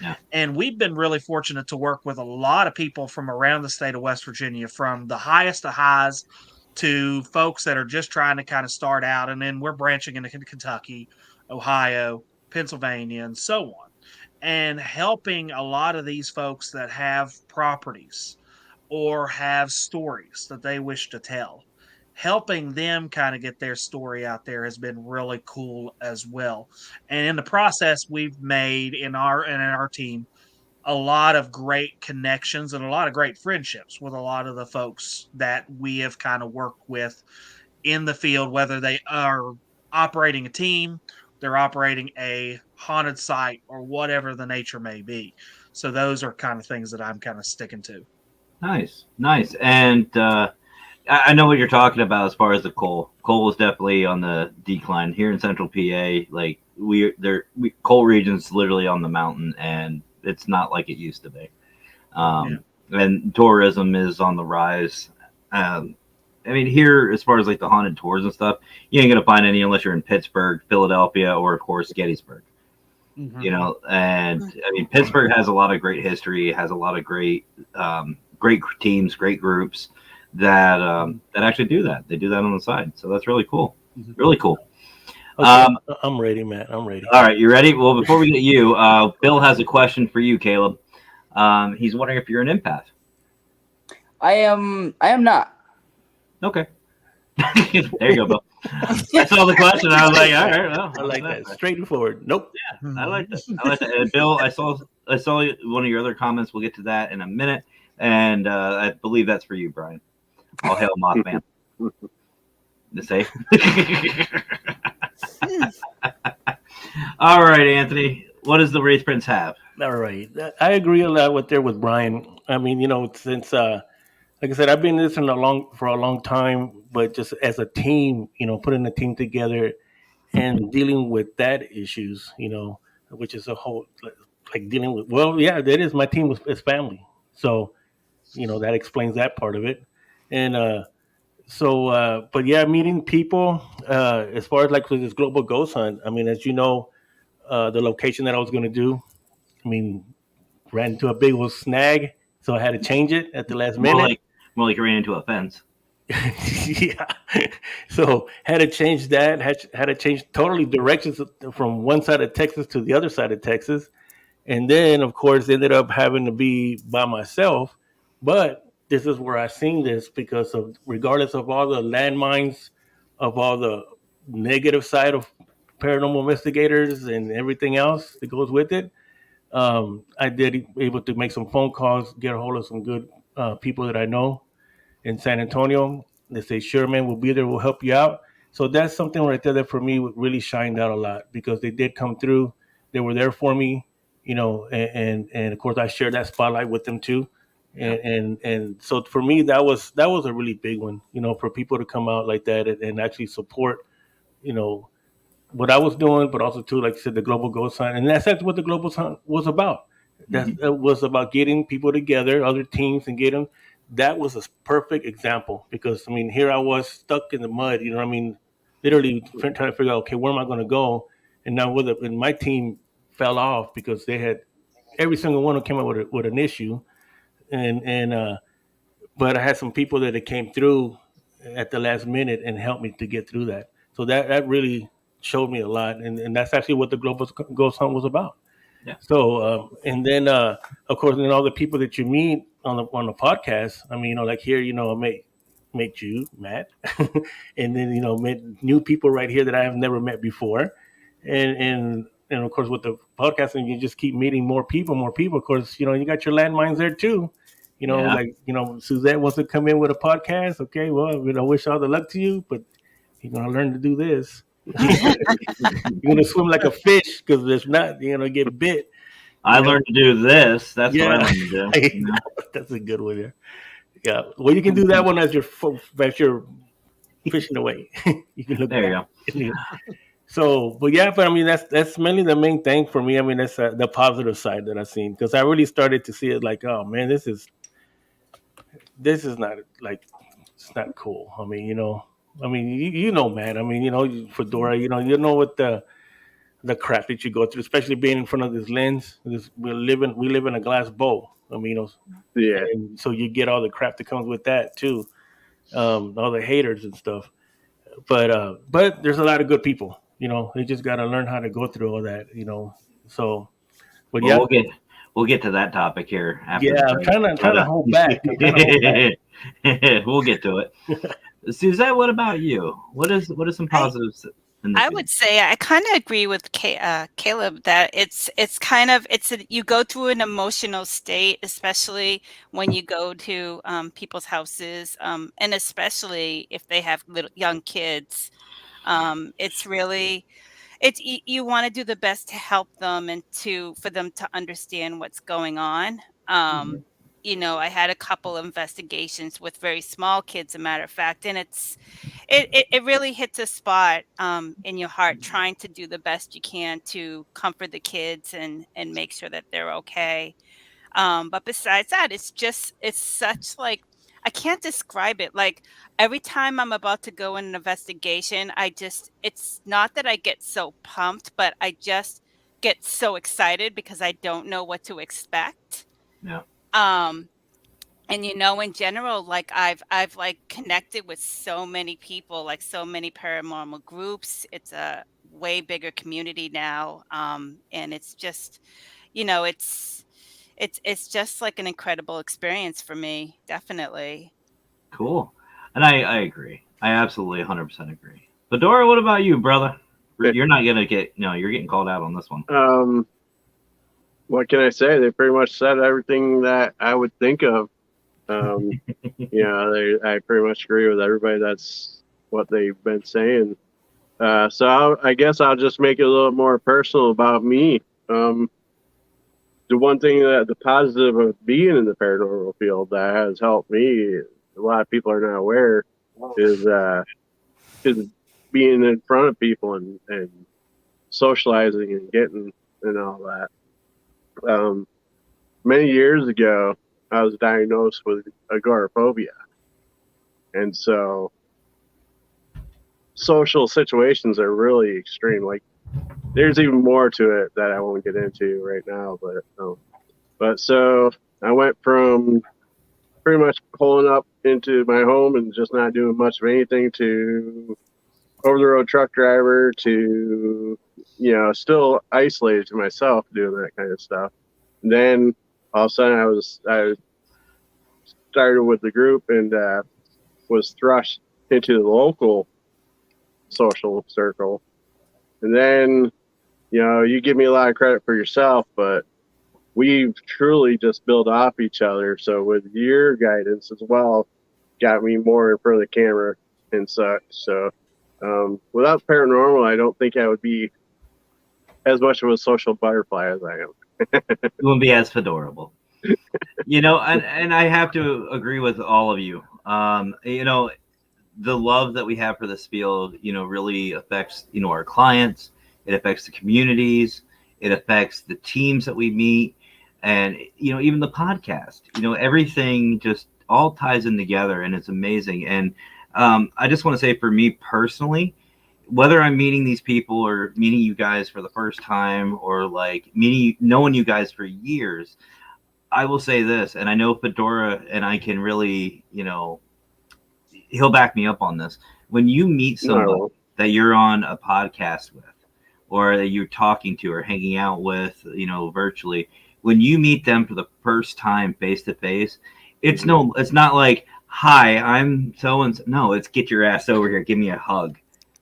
Yeah. And we've been really fortunate to work with a lot of people from around the state of West Virginia, from the highest of highs to folks that are just trying to kind of start out. And then we're branching into Kentucky, Ohio, Pennsylvania, and so on. And helping a lot of these folks that have properties or have stories that they wish to tell. Helping them kind of get their story out there has been really cool as well. And in the process, we've made in our team a lot of great connections and a lot of great friendships with a lot of the folks that we have kind of worked with in the field, whether they are operating a team, they're operating a haunted site, or whatever the nature may be. So those are kind of things that I'm kind of sticking to. Nice. And I know what you're talking about as far as the coal. Coal is definitely on the decline here in Central PA. Like coal region's literally on the mountain, and it's not like it used to be. And tourism is on the rise. I mean, here, as far as like the haunted tours and stuff, you ain't gonna find any unless you're in Pittsburgh, Philadelphia, or of course Gettysburg. You know, and I mean, Pittsburgh has a lot of great history, has a lot of great teams, great groups that actually do that. They do that on the side, so that's really cool. Really cool. Okay, I'm ready, Matt. I'm ready. All right, you ready? Well, before we get you, Bill has a question for you, Caleb. He's wondering if you're an empath. I am not. Okay. There you go, Bill. I saw the question. I was like, all right, well, I like that. Straightforward. Nope. Yeah, I like that. I like that. And Bill, I saw one of your other comments. We'll get to that in a minute. And I believe that's for you, Brian. All hail Mothman. To say. All right, Anthony. What does the Wraith Prince have? All right. I agree a lot with Brian. I mean, you know, since like I said, I've been in this for a long time, but just as a team, you know, putting a team together and dealing with that issues, you know, which is a whole like dealing with. Well, yeah, that is my team is family, so you know that explains that part of it, and but yeah, meeting people as far as like with this global ghost hunt. I mean, as you know, the location that I was going to do, I mean, ran into a big old snag, so I had to change it at the last minute. More like you ran into a fence. Yeah. So had to change that. Had to change totally directions from one side of Texas to the other side of Texas, and then of course ended up having to be by myself. But this is where I seen this because of regardless of all the landmines, of all the negative side of paranormal investigators and everything else that goes with it. I did able to make some phone calls, get a hold of some good people that I know in San Antonio. They say, sure, man, we'll be there. We'll help you out. So that's something right there that for me really shined out a lot because they did come through. They were there for me, you know, and of course I shared that spotlight with them too. And so for me that was a really big one, you know, for people to come out like that and actually support, you know, what I was doing, but also too, like I said, the global ghost hunt, and that's what the global hunt was about. That was about getting people together, other teams, and get them. That was a perfect example because I mean, here I was stuck in the mud. You know, what I mean, literally trying to figure out, okay, where am I going to go? And now and my team fell off because they had every single one who came up with an issue, and but I had some people that came through at the last minute and helped me to get through that. So that really showed me a lot, and that's actually what the Global Ghost Hunt was about. Yeah. So and then of course, then all the people that you meet on the podcast. I mean, you know, like here, you know, I met you, Matt, and then you know, met new people right here that I have never met before, and of course with the podcasting, you just keep meeting more people. Of course, you know, you got your landmines there too. You know, like, you know, Suzette wants to come in with a podcast. Okay, well, you know, wish all the luck to you, but you're going to learn to do this. You're going to swim like a fish because there's not, you're going to get bit. I learned to do this. That's what I learned to do. You know? That's a good one there. Yeah. Well, you can do that one as you're fishing away. You can look there. You go. So, but yeah, but I mean, that's mainly the main thing for me. I mean, that's the positive side that I've seen because I really started to see it like, oh man, this is not like, it's not cool. I mean, you know, you know, man. I mean, you know, Fedora, you know what the crap that you go through, especially being in front of this lens. We live in a glass bowl. I mean, you know, yeah. And so you get all the crap that comes with that too, all the haters and stuff. But there's a lot of good people. You know, they just got to learn how to go through all that. You know, so. But well, we'll get to that topic here after. Yeah, I'm trying to hold back. We'll get to it. Suzette, what about you? What is some positives? I would say I kind of agree with Caleb that it's you go through an emotional state, especially when you go to people's houses, and especially if they have young kids. It's really you want to do the best to help them and for them to understand what's going on. You know, I had a couple investigations with very small kids, a matter of fact, and it really hits a spot in your heart, trying to do the best you can to comfort the kids and make sure that they're okay. But besides that, it's such like I can't describe it. Like every time I'm about to go in an investigation, it's not that I get so pumped, but I just get so excited because I don't know what to expect. Yeah. Um, and in general, like I've like connected with so many people, like so many paranormal groups. It's a way bigger community now. And it's just, you know, it's just like an incredible experience for me, definitely. Cool. And I agree. I absolutely 100% agree. Fedora, what about you, brother? You're not gonna get you're getting called out on this one. What can I say? They pretty much said everything that I would think of. I pretty much agree with everybody. That's what they've been saying. So I guess I'll just make it a little more personal about me. The one thing that the positive of being in the paranormal field that has helped me, a lot of people are not aware, is being in front of people and socializing and getting and all that. Many years ago, I was diagnosed with agoraphobia, and so social situations are really extreme. Like, there's even more to it that I won't get into right now, but so I went from pretty much pulling up into my home and just not doing much of anything to over the road truck driver to still isolated to myself doing that kind of stuff. And then all of a sudden I started with the group and was thrust into the local social circle. And then you give me a lot of credit for yourself, but we've truly just built off each other. So with your guidance as well, got me more in front of the camera and such. So without paranormal, I don't think I would be as much of a social butterfly as I am. You wouldn't be as fedorable. And I have to agree with all of you. The love that we have for this field, really affects, our clients. It affects the communities. It affects the teams that we meet. And, even the podcast, everything just all ties in together and it's amazing. And I just want to say for me personally, whether I'm meeting these people or meeting you guys for the first time or like knowing you guys for years, I will say this, and I know Fedora and I can really, he'll back me up on this. When you meet someone that you're on a podcast with or that you're talking to or hanging out with, virtually, when you meet them for the first time face to face, it's not like, hi, I'm so and so. No, it's get your ass over here, give me a hug.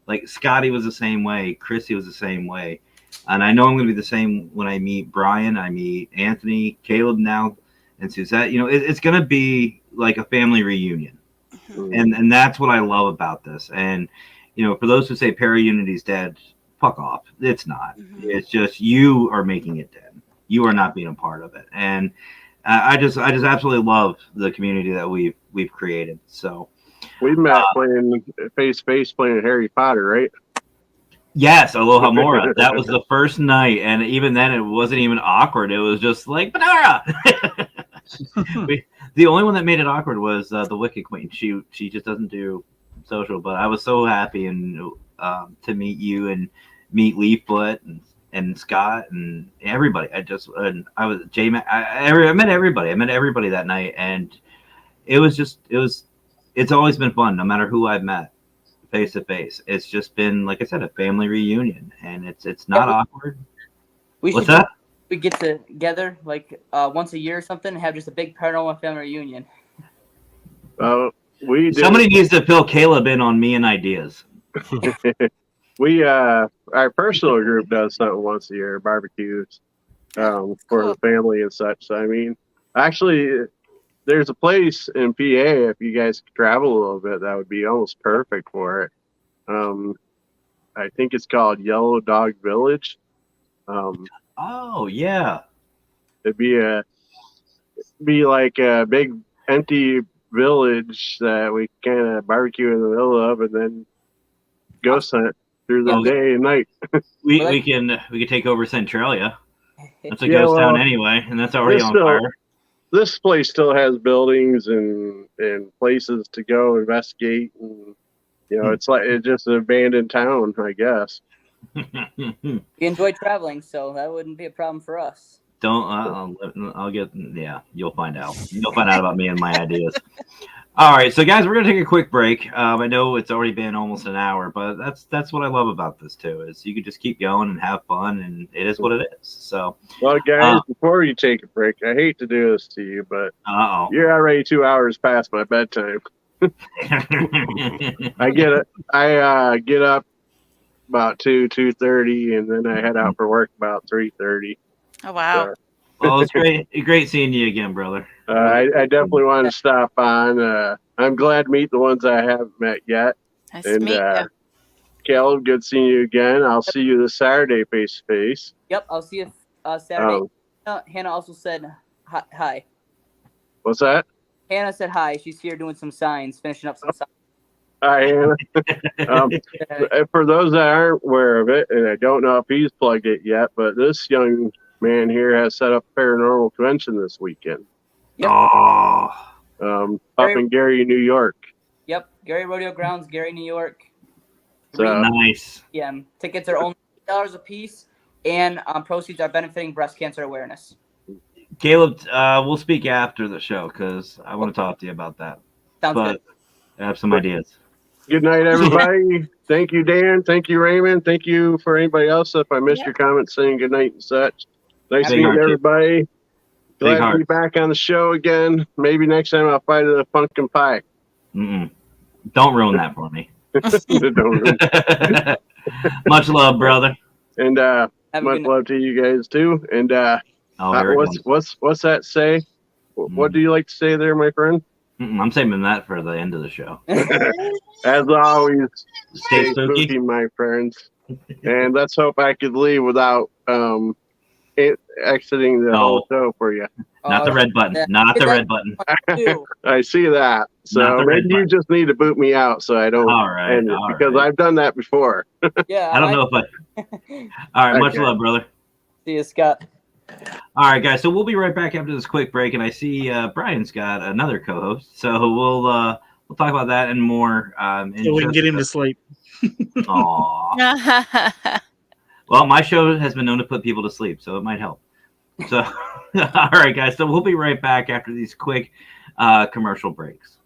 Like Scotty was the same way, Chrissy was the same way. And I know I'm going to be the same when I meet Brian, I meet Anthony, Caleb now, and Suzette. It's going to be like a family reunion. And that's what I love about this. And, for those who say Para-Unity is dead, fuck off. It's not. It's just you are making it dead. You are not being a part of it. And I just absolutely love the community that we've created. So we met playing face to face playing Harry Potter, right? Yes, Aloha Mora. That was the first night, and even then, it wasn't even awkward. It was just like Panara. The only one that made it awkward was the Wicked Queen. She just doesn't do social, but I was so happy and to meet you and meet Leaffoot and Scott and everybody. I was I met everybody. I met everybody that night, and it's always been fun, no matter who I've met face to face. It's just been, like I said, a family reunion, and it's not awkward. What's that? We get together like once a year or something and have just a big paranormal family reunion. Somebody needs to fill Caleb in on me and ideas. Our personal group does something once a year, barbecues for the family and such. So I mean, actually, there's a place in PA, if you guys could travel a little bit, that would be almost perfect for it. I think it's called Yellow Dog Village. Oh yeah, it'd be like a big empty village that we kind of barbecue in the middle of, and then ghost hunt through the day and night. We can take over Centralia. That's a Yeah, ghost town well, anyway, and that's already this on still- fire. This place still has buildings and places to go investigate, and it's like it's just an abandoned town, I guess. We enjoy traveling, so that wouldn't be a problem for us. Don't. I'll get. Yeah, you'll find out. You'll find out about me and my ideas. All right, so guys, we're gonna take a quick break. I know it's already been almost an hour, but that's what I love about this too. Is you can just keep going and have fun, and it is what it is. So, Well, guys, before you take a break, I hate to do this to you, but you're already 2 hours past my bedtime. I get it. I get up about 2:30, and then I head out for work about 3:30. Oh wow. Well, it's great seeing you again, brother. I definitely want to stop on. I'm glad to meet the ones I haven't met yet. Nice to meet you. Caleb, good seeing you again. I'll see you this Saturday face to face. Yep, I'll see you Saturday. Hannah also said hi. What's that? Hannah said hi. She's here doing some signs, finishing up some signs. Hi, Hannah. For those that aren't aware of it, and I don't know if he's plugged it yet, but this young man here has set up a paranormal convention this weekend. Yep. Up in Gary, New York. Yep, Gary Rodeo Grounds, Gary, New York. So, nice. Yeah, tickets are only $8 a piece, and proceeds are benefiting breast cancer awareness. Caleb, we'll speak after the show because I want to talk to you about that. Sounds good. I have some ideas. Good night, everybody. Thank you, Dan. Thank you, Raymond. Thank you for anybody else. If I missed your comments saying good night and such. Nice Big meeting heart, everybody. Glad to heart. be back on the show again. Maybe next time I'll fight a pumpkin pie. Don't ruin that for me. Don't Much love, brother. And much love to you guys too. And what's that say? What do you like to say there, my friend? I'm saving that for the end of the show. As always, stay spooky, my friends. And let's hope I could leave without exiting the whole show for you. Not the red button. Not the red button. I see that. So maybe you just need to boot me out so I don't end it, because I've done that before. Yeah. I don't know if All right. Much love, brother. See you, Scott. All right, guys. So we'll be right back after this quick break, and I see Brian's got another co-host, so we'll talk about that and more. So we can get him to sleep. Aww. Well, my show has been known to put people to sleep, so it might help. So, all right, guys. So we'll be right back after these quick commercial breaks.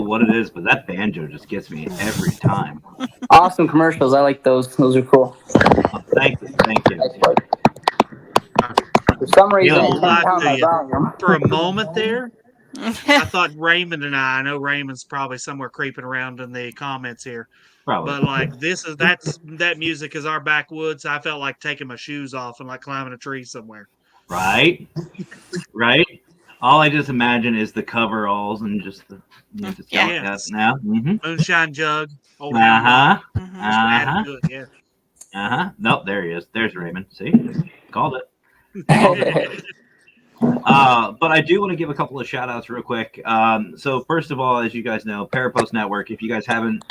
what it is, but that banjo just gets me every time. Awesome commercials. I like those. Those are cool. Oh, thank you. Nice work. For some reason, Yeah, I well, turned down my volume. For a moment there, I thought Raymond and I know Raymond's probably somewhere creeping around in the comments here. Probably. But like that music is our backwoods. I felt like taking my shoes off and like climbing a tree somewhere. Right? Right? All I just imagine is the coveralls and just the just Yeah. yelling Yes. at now. Moonshine jug, old hound dog. Mhm. Just added Uh-huh. to it, yeah. Nope, there he is. There's Raymond. See? Called it. But I do want to give a couple of shout outs real quick. So first of all, as you guys know, Parapost Network, if you haven't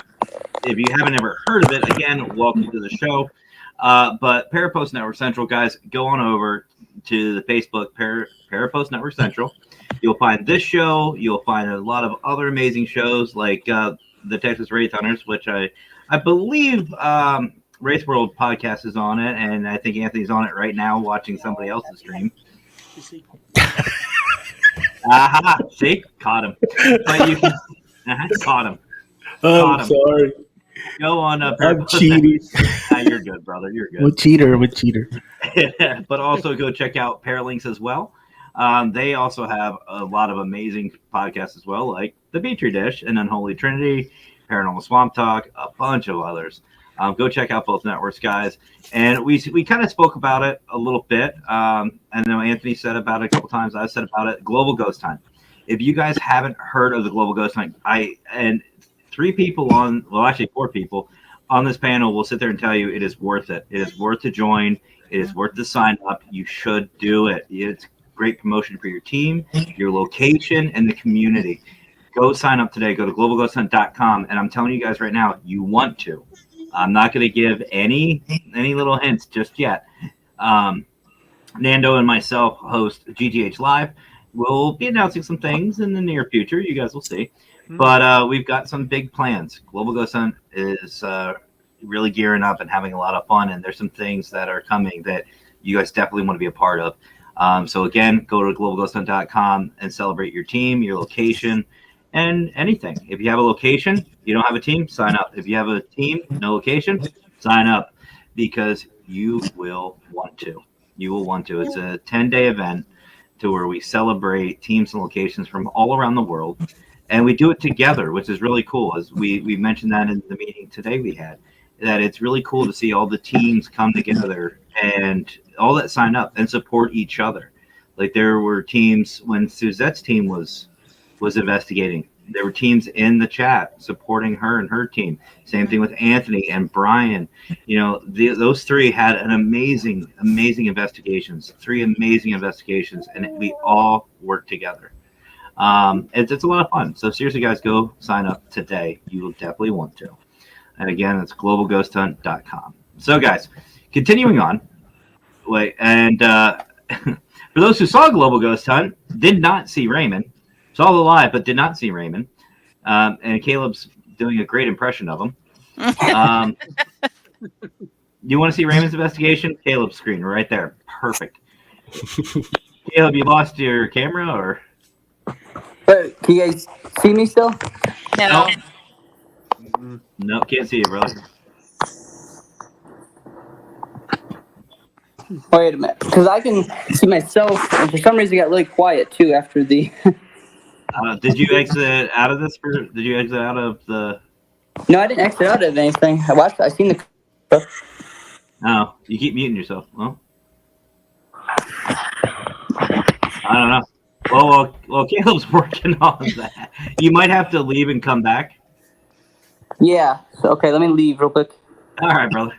ever heard of it, again, welcome to the show. But Parapost Network Central, guys, go on over to the Facebook Parapost Network Central. You'll find this show. You'll find a lot of other amazing shows like the Texas Race Hunters, which I believe Race World podcast is on it, and I think Anthony's on it right now watching somebody else's stream. Aha! See, caught him. But you can caught him. I'm sorry. Go on. I'm cheating. You're good, brother. You're good. I'm a cheater. But also go check out Paralinks as well. They also have a lot of amazing podcasts as well, like The Petri Dish and Unholy Trinity, Paranormal Swamp Talk, a bunch of others. Go check out both networks, guys. And we kind of spoke about it a little bit. I know Anthony said about it a couple times. I said about it. Global Ghost Hunt. If you guys haven't heard of the Global Ghost Hunt, and 4 people on this panel will sit there and tell you it is worth it. It is worth to join. It is worth to sign up. You should do it. It's great promotion for your team, your location, and the community. Go sign up today. Go to globalghosthunt.com. And I'm telling you guys right now, you want to. I'm not going to give any little hints just yet. Nando and myself host GGH Live. We'll be announcing some things in the near future. You guys will see. But we've got some big plans. Global Ghost Hunt is really gearing up and having a lot of fun. And there's some things that are coming that you guys definitely want to be a part of. So again, go to globalghosthunt.com and celebrate your team, your location, and anything. If you have a location, you don't have a team, sign up. If you have a team, no location, sign up, because you will want to. You will want to. It's a 10-day event to where we celebrate teams and locations from all around the world, and we do it together, which is really cool. As we mentioned that in the meeting today we had, that it's really cool to see all the teams come together and all that sign up and support each other. Like there were teams when Suzette's team was investigating. There were teams in the chat supporting her and her team. Same thing with Anthony and Brian. You know, those 3 had an amazing investigations. 3 amazing investigations, and we all worked together. It's a lot of fun. So seriously, guys, go sign up today. You will definitely want to. And again, it's globalghosthunt.com. So, guys, continuing on. And for those who saw Global Ghost Hunt, did not see Raymond. Saw the live, but did not see Raymond. And Caleb's doing a great impression of him. You want to see Raymond's investigation? Caleb's screen right there. Perfect. Caleb, you lost your camera, or? But can you guys see me still? No. No, can't see you, brother. Wait a minute, because I can see myself, and for some reason it got really quiet too after the. Did you exit out of this? Did you exit out of the? No, I didn't exit out of anything. I seen the. No, you keep muting yourself. Well, I don't know. Well, Caleb's working on that. You might have to leave and come back. Yeah. So, okay, let me leave real quick. All right, brother.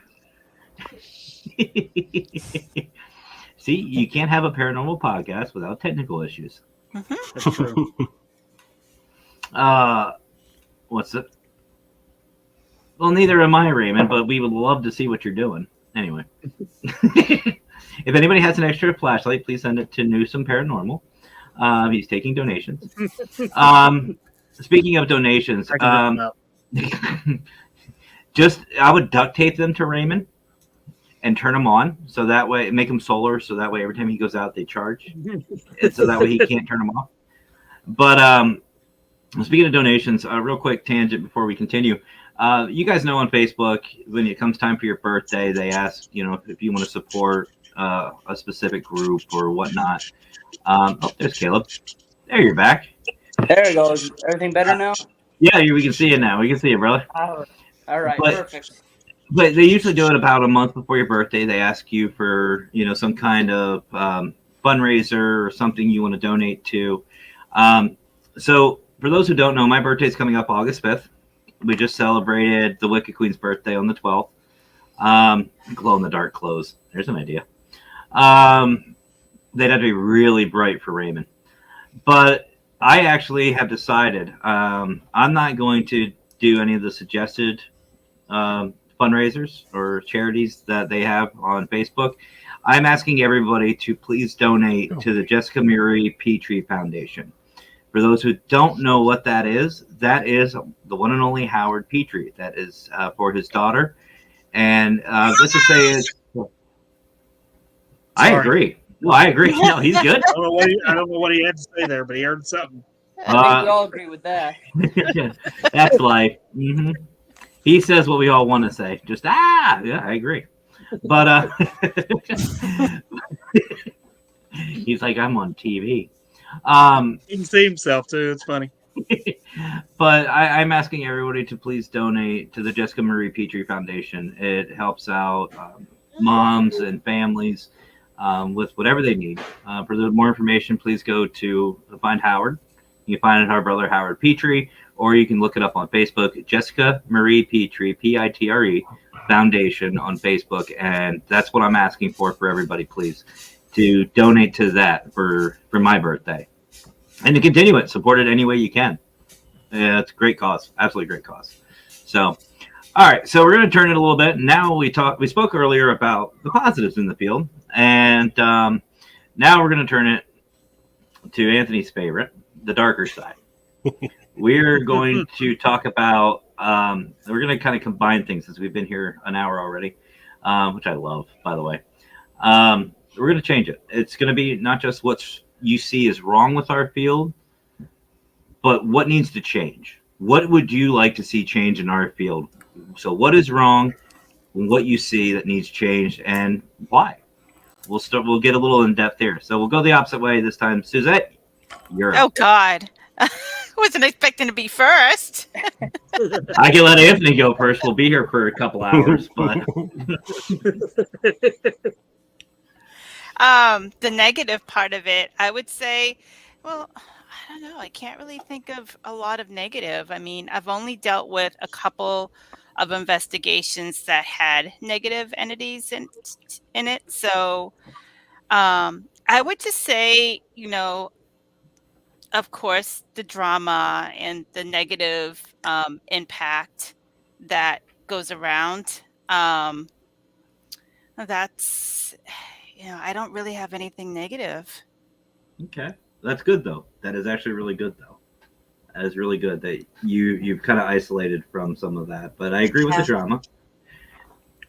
See, you can't have a paranormal podcast without technical issues. That's true. What's it? Well, neither am I, Raymond, but we would love to see what you're doing. Anyway. If anybody has an extra flashlight, please send it to Newsome Paranormal. He's taking donations. Speaking of donations, I would duct tape them to Raymond and turn them on, so that way, make them solar, so that way every time he goes out, they charge, and so that way he can't turn them off. But Speaking of donations, real quick tangent before we continue. You guys know on Facebook, when it comes time for your birthday, they ask, if you want to support a specific group or whatnot. Oh, there's Caleb. There, you're back. There it goes. Everything better now? Yeah, we can see it now. We can see it, brother. All right, But perfect. But they usually do it about a month before your birthday. They ask you for, some kind of fundraiser or something you want to donate to. So for those who don't know, my birthday is coming up August 5th. We just celebrated the Wicked Queen's birthday on the 12th. Glow in the dark clothes. There's an idea. They'd have to be really bright for Raymond. But I actually have decided I'm not going to do any of the suggested fundraisers or charities that they have on Facebook. I'm asking everybody to please donate to the Jessica Murray Petrie Foundation. For those who don't know what that is the one and only Howard Petrie. That is for his daughter. And let's just say I agree. No, I agree. No, he's good. I don't know what he had to say there, but he heard something. I think we all agree with that. That's life. Mm-hmm. He says what we all want to say. Just yeah, I agree. But he's like, I'm on TV. He can see himself too. It's funny. But I'm asking everybody to please donate to the Jessica Marie Petrie Foundation. It helps out moms and families with whatever they need. For more information, please go to find Howard. You can find it our brother Howard Petrie, or you can look it up on Facebook, Jessica Marie Petrie, Pitre Foundation on Facebook, and that's what I'm asking for everybody, please, to donate to that for my birthday, and to continue it, support it any way you can. Yeah, it's a great cause, absolutely great cause. So, all right, so we're going to turn it a little bit. Now we spoke earlier about the positives in the field, and now we're going to turn it to Anthony's favorite, the darker side. We're going to talk about, we're going to kind of combine things since we've been here an hour already, which I love, by the way. We're going to change it. It's going to be not just what you see is wrong with our field, but what needs to change. What would you like to see change in our field? So what is wrong, what you see that needs change, and why? We'll get a little in depth here. So we'll go the opposite way this time. Suzette, you're up. Oh God. Wasn't expecting to be first. I can let Anthony go first. We'll be here for a couple hours, but the negative part of it, I would say, well, I don't know. I can't really think of a lot of negative. I mean, I've only dealt with a couple of investigations that had negative entities in it. So I would just say, of course, the drama and the negative impact that goes around. That's, I don't really have anything negative. okay. That's good, though. That is actually really good, though. That is really good that you've kind of isolated from some of that. But I agree with the drama.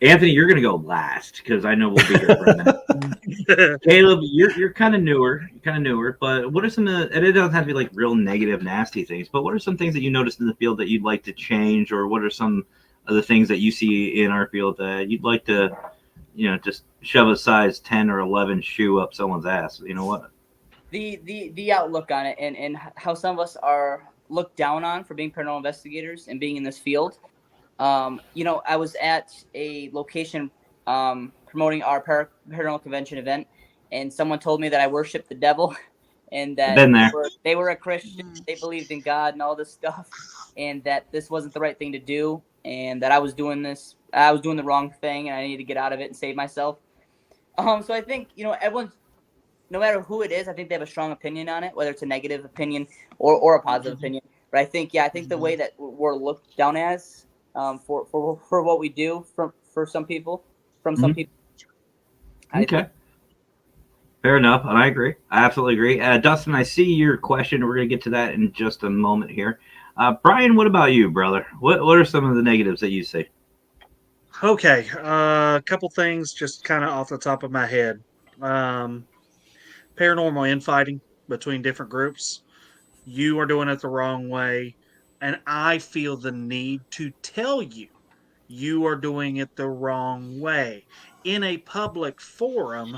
Anthony, you're going to go last because I know we'll be here for a minute. Caleb, you're kind of newer. But what are some of the, and it doesn't have to be like real negative, nasty things, but what are some things that you noticed in the field that you'd like to change, or what are some of the things that you see in our field that you'd like to, just shove a size 10 or 11 shoe up someone's ass? You know what? The outlook on it and how some of us are looked down on for being paranormal investigators and being in this field. I was at a location promoting our paranormal convention event, and someone told me that I worshiped the devil, and that they were a Christian, they believed in God and all this stuff, and that this wasn't the right thing to do, and that I was doing the wrong thing, and I needed to get out of it and save myself. So I think everyone's, no matter who it is, I think they have a strong opinion on it, whether it's a negative opinion or a positive opinion. But I think the way that we're looked down as for what we do for some people, some people. Okay. Fair enough, and I agree. I absolutely agree. Dustin, I see your question. We're going to get to that in just a moment here. Brian, what about you, brother? What are some of the negatives that you see? Okay, a couple things just kind of off the top of my head. Paranormal infighting between different groups. You are doing it the wrong way. And I feel the need to tell you you are doing it the wrong way in a public forum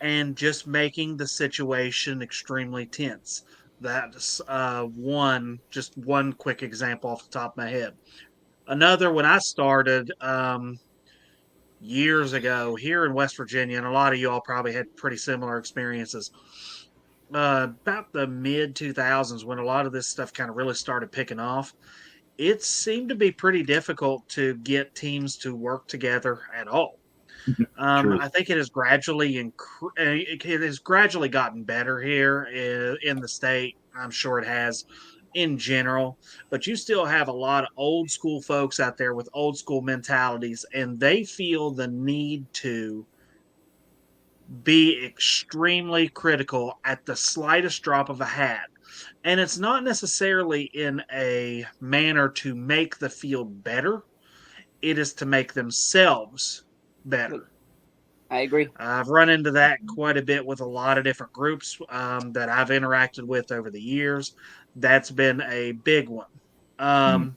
and just making the situation extremely tense. That's just one quick example off the top of my head. Another, when I started years ago here in West Virginia, and a lot of y'all probably had pretty similar experiences. About the mid 2000s, when a lot of this stuff kind of really started picking off, it seemed to be pretty difficult to get teams to work together at all. True. I think it has it has gradually gotten better here in the state. I'm sure it has in general, but you still have a lot of old school folks out there with old school mentalities, and they feel the need to be extremely critical at the slightest drop of a hat. And it's not necessarily in a manner to make the field better, it is to make themselves better. I agree. I've run into that quite a bit with a lot of different groups that I've interacted with over the years. That's been a big one. Um,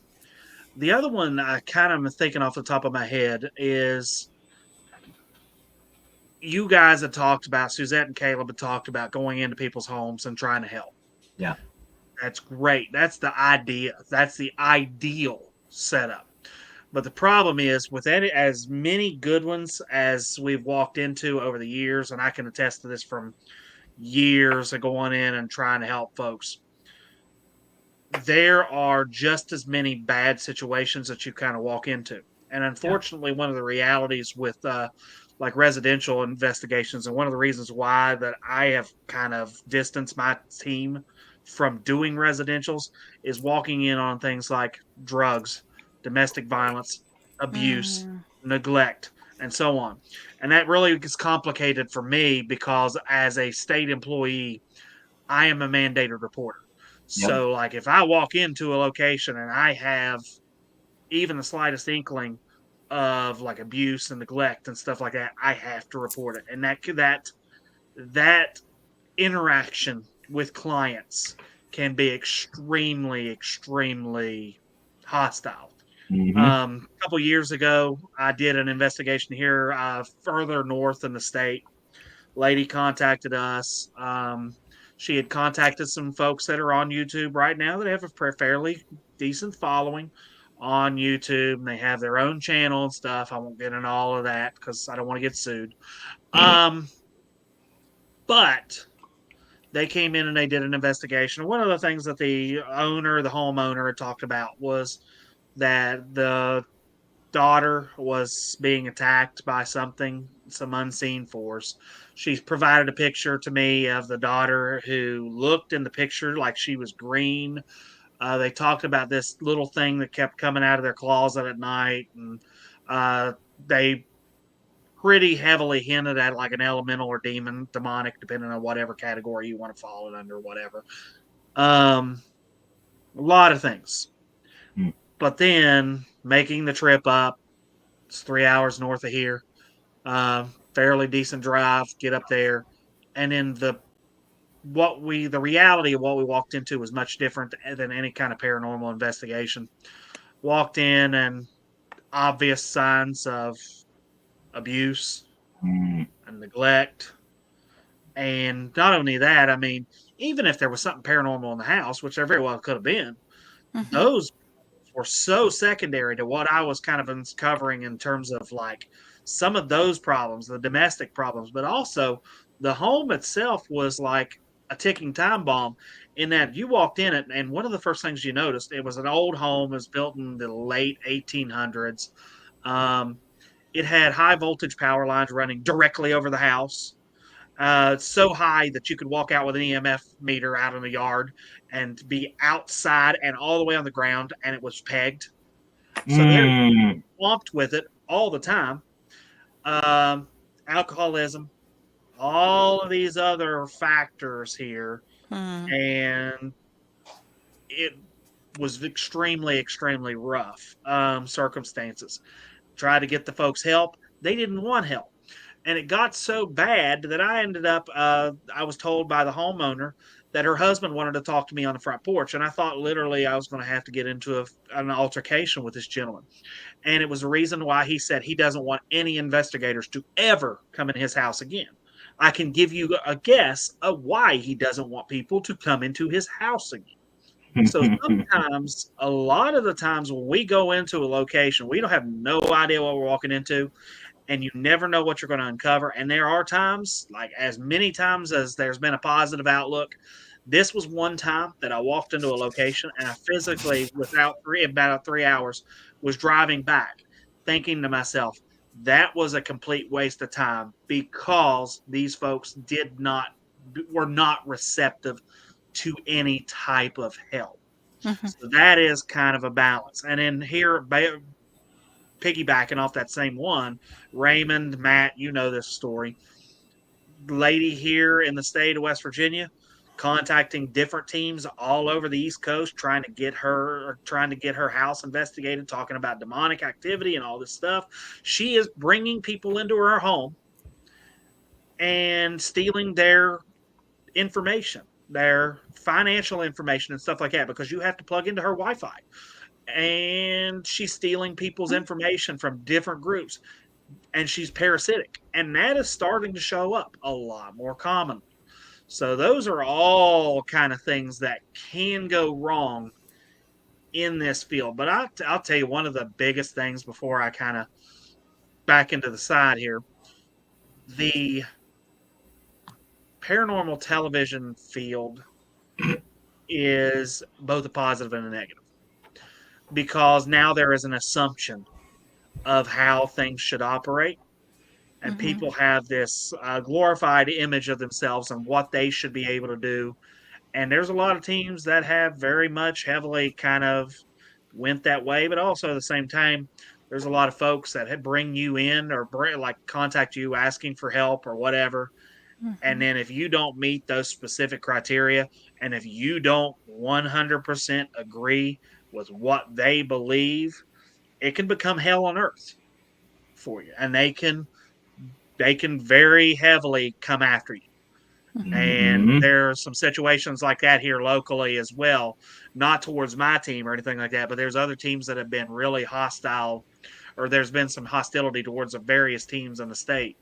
the other one I kind of am thinking off the top of my head is you guys have talked about, Suzette and Caleb have talked about going into people's homes and trying to help. Yeah. That's great. That's the idea. That's the ideal setup. But the problem is, with as many good ones as we've walked into over the years, and I can attest to this from years of going in and trying to help folks, there are just as many bad situations that you kind of walk into. And unfortunately, one of the realities with like residential investigations, and one of the reasons why that I have kind of distanced my team from doing residentials, is walking in on things like drugs, domestic violence, abuse, neglect, and so on. And that really gets complicated for me because as a state employee, I am a mandated reporter. Yep. So, like, if I walk into a location and I have even the slightest inkling of like abuse and neglect and stuff like that, I have to report it. And that interaction with clients can be extremely, extremely hostile. Mm-hmm. A couple years ago, I did an investigation here further north in the state. Lady contacted us. She had contacted some folks that are on YouTube right now that have a fairly decent following on YouTube, and they have their own channel and stuff. I won't get into all of that because I don't want to get sued. But they came in and they did an investigation. One of the things that the homeowner had talked about was that the daughter was being attacked by some unseen force. She's provided a picture to me of the daughter who looked in the picture like she was green. They talked about this little thing that kept coming out of their closet at night, and they pretty heavily hinted at like an elemental or demonic, depending on whatever category you want to fall it under, whatever. A lot of things. But then making the trip up, it's 3 hours north of here, fairly decent drive, get up there, and then the reality of what we walked into was much different than any kind of paranormal investigation. Walked in and obvious signs of abuse and neglect. And not only that, I mean, even if there was something paranormal in the house, which there very well could have been, those were so secondary to what I was kind of uncovering in terms of like some of those problems, the domestic problems, but also the home itself was like a ticking time bomb in that you walked in it, and one of the first things you noticed, it was an old home, it was built in the late 1800s. It had high voltage power lines running directly over the house. So high that you could walk out with an EMF meter out in the yard and be outside and all the way on the ground, and it was pegged. So they're swamped with it all the time. Alcoholism, all of these other factors here. And it was extremely, extremely rough circumstances. Tried to get the folks help. They didn't want help. And it got so bad that I ended up, I was told by the homeowner that her husband wanted to talk to me on the front porch. And I thought literally I was going to have to get into an altercation with this gentleman. And it was the reason why he said he doesn't want any investigators to ever come in his house again. I can give you a guess of why he doesn't want people to come into his house again. So sometimes, a lot of the times when we go into a location, we don't have no idea what we're walking into, and you never know what you're going to uncover. And there are times, like as many times as there's been a positive outlook, this was one time that I walked into a location and I physically, about 3 hours, was driving back thinking to myself, that was a complete waste of time because these folks were not receptive to any type of help. Mhm. So that is kind of a balance. And then here, piggybacking off that same one, Raymond, Matt, you know this story. Lady here in the state of West Virginia contacting different teams all over the East Coast trying to get her house investigated, talking about demonic activity and all this stuff. She is bringing people into her home and stealing their information, their financial information and stuff like that, because you have to plug into her Wi-Fi. And she's stealing people's information from different groups, and she's parasitic. And that is starting to show up a lot more commonly. So those are all kind of things that can go wrong in this field. But I'll tell you one of the biggest things before I kind of back into the side here. The paranormal television field is both a positive and a negative, because now there is an assumption of how things should operate. And people have this glorified image of themselves and what they should be able to do. And there's a lot of teams that have very much heavily kind of went that way. But also at the same time, there's a lot of folks that bring you in or contact you asking for help or whatever. And then if you don't meet those specific criteria, and if you don't 100% agree with what they believe, it can become hell on earth for you. And they can very heavily come after you. And there are some situations like that here locally as well, not towards my team or anything like that, but there's other teams that have been really hostile, or there's been some hostility towards the various teams in the state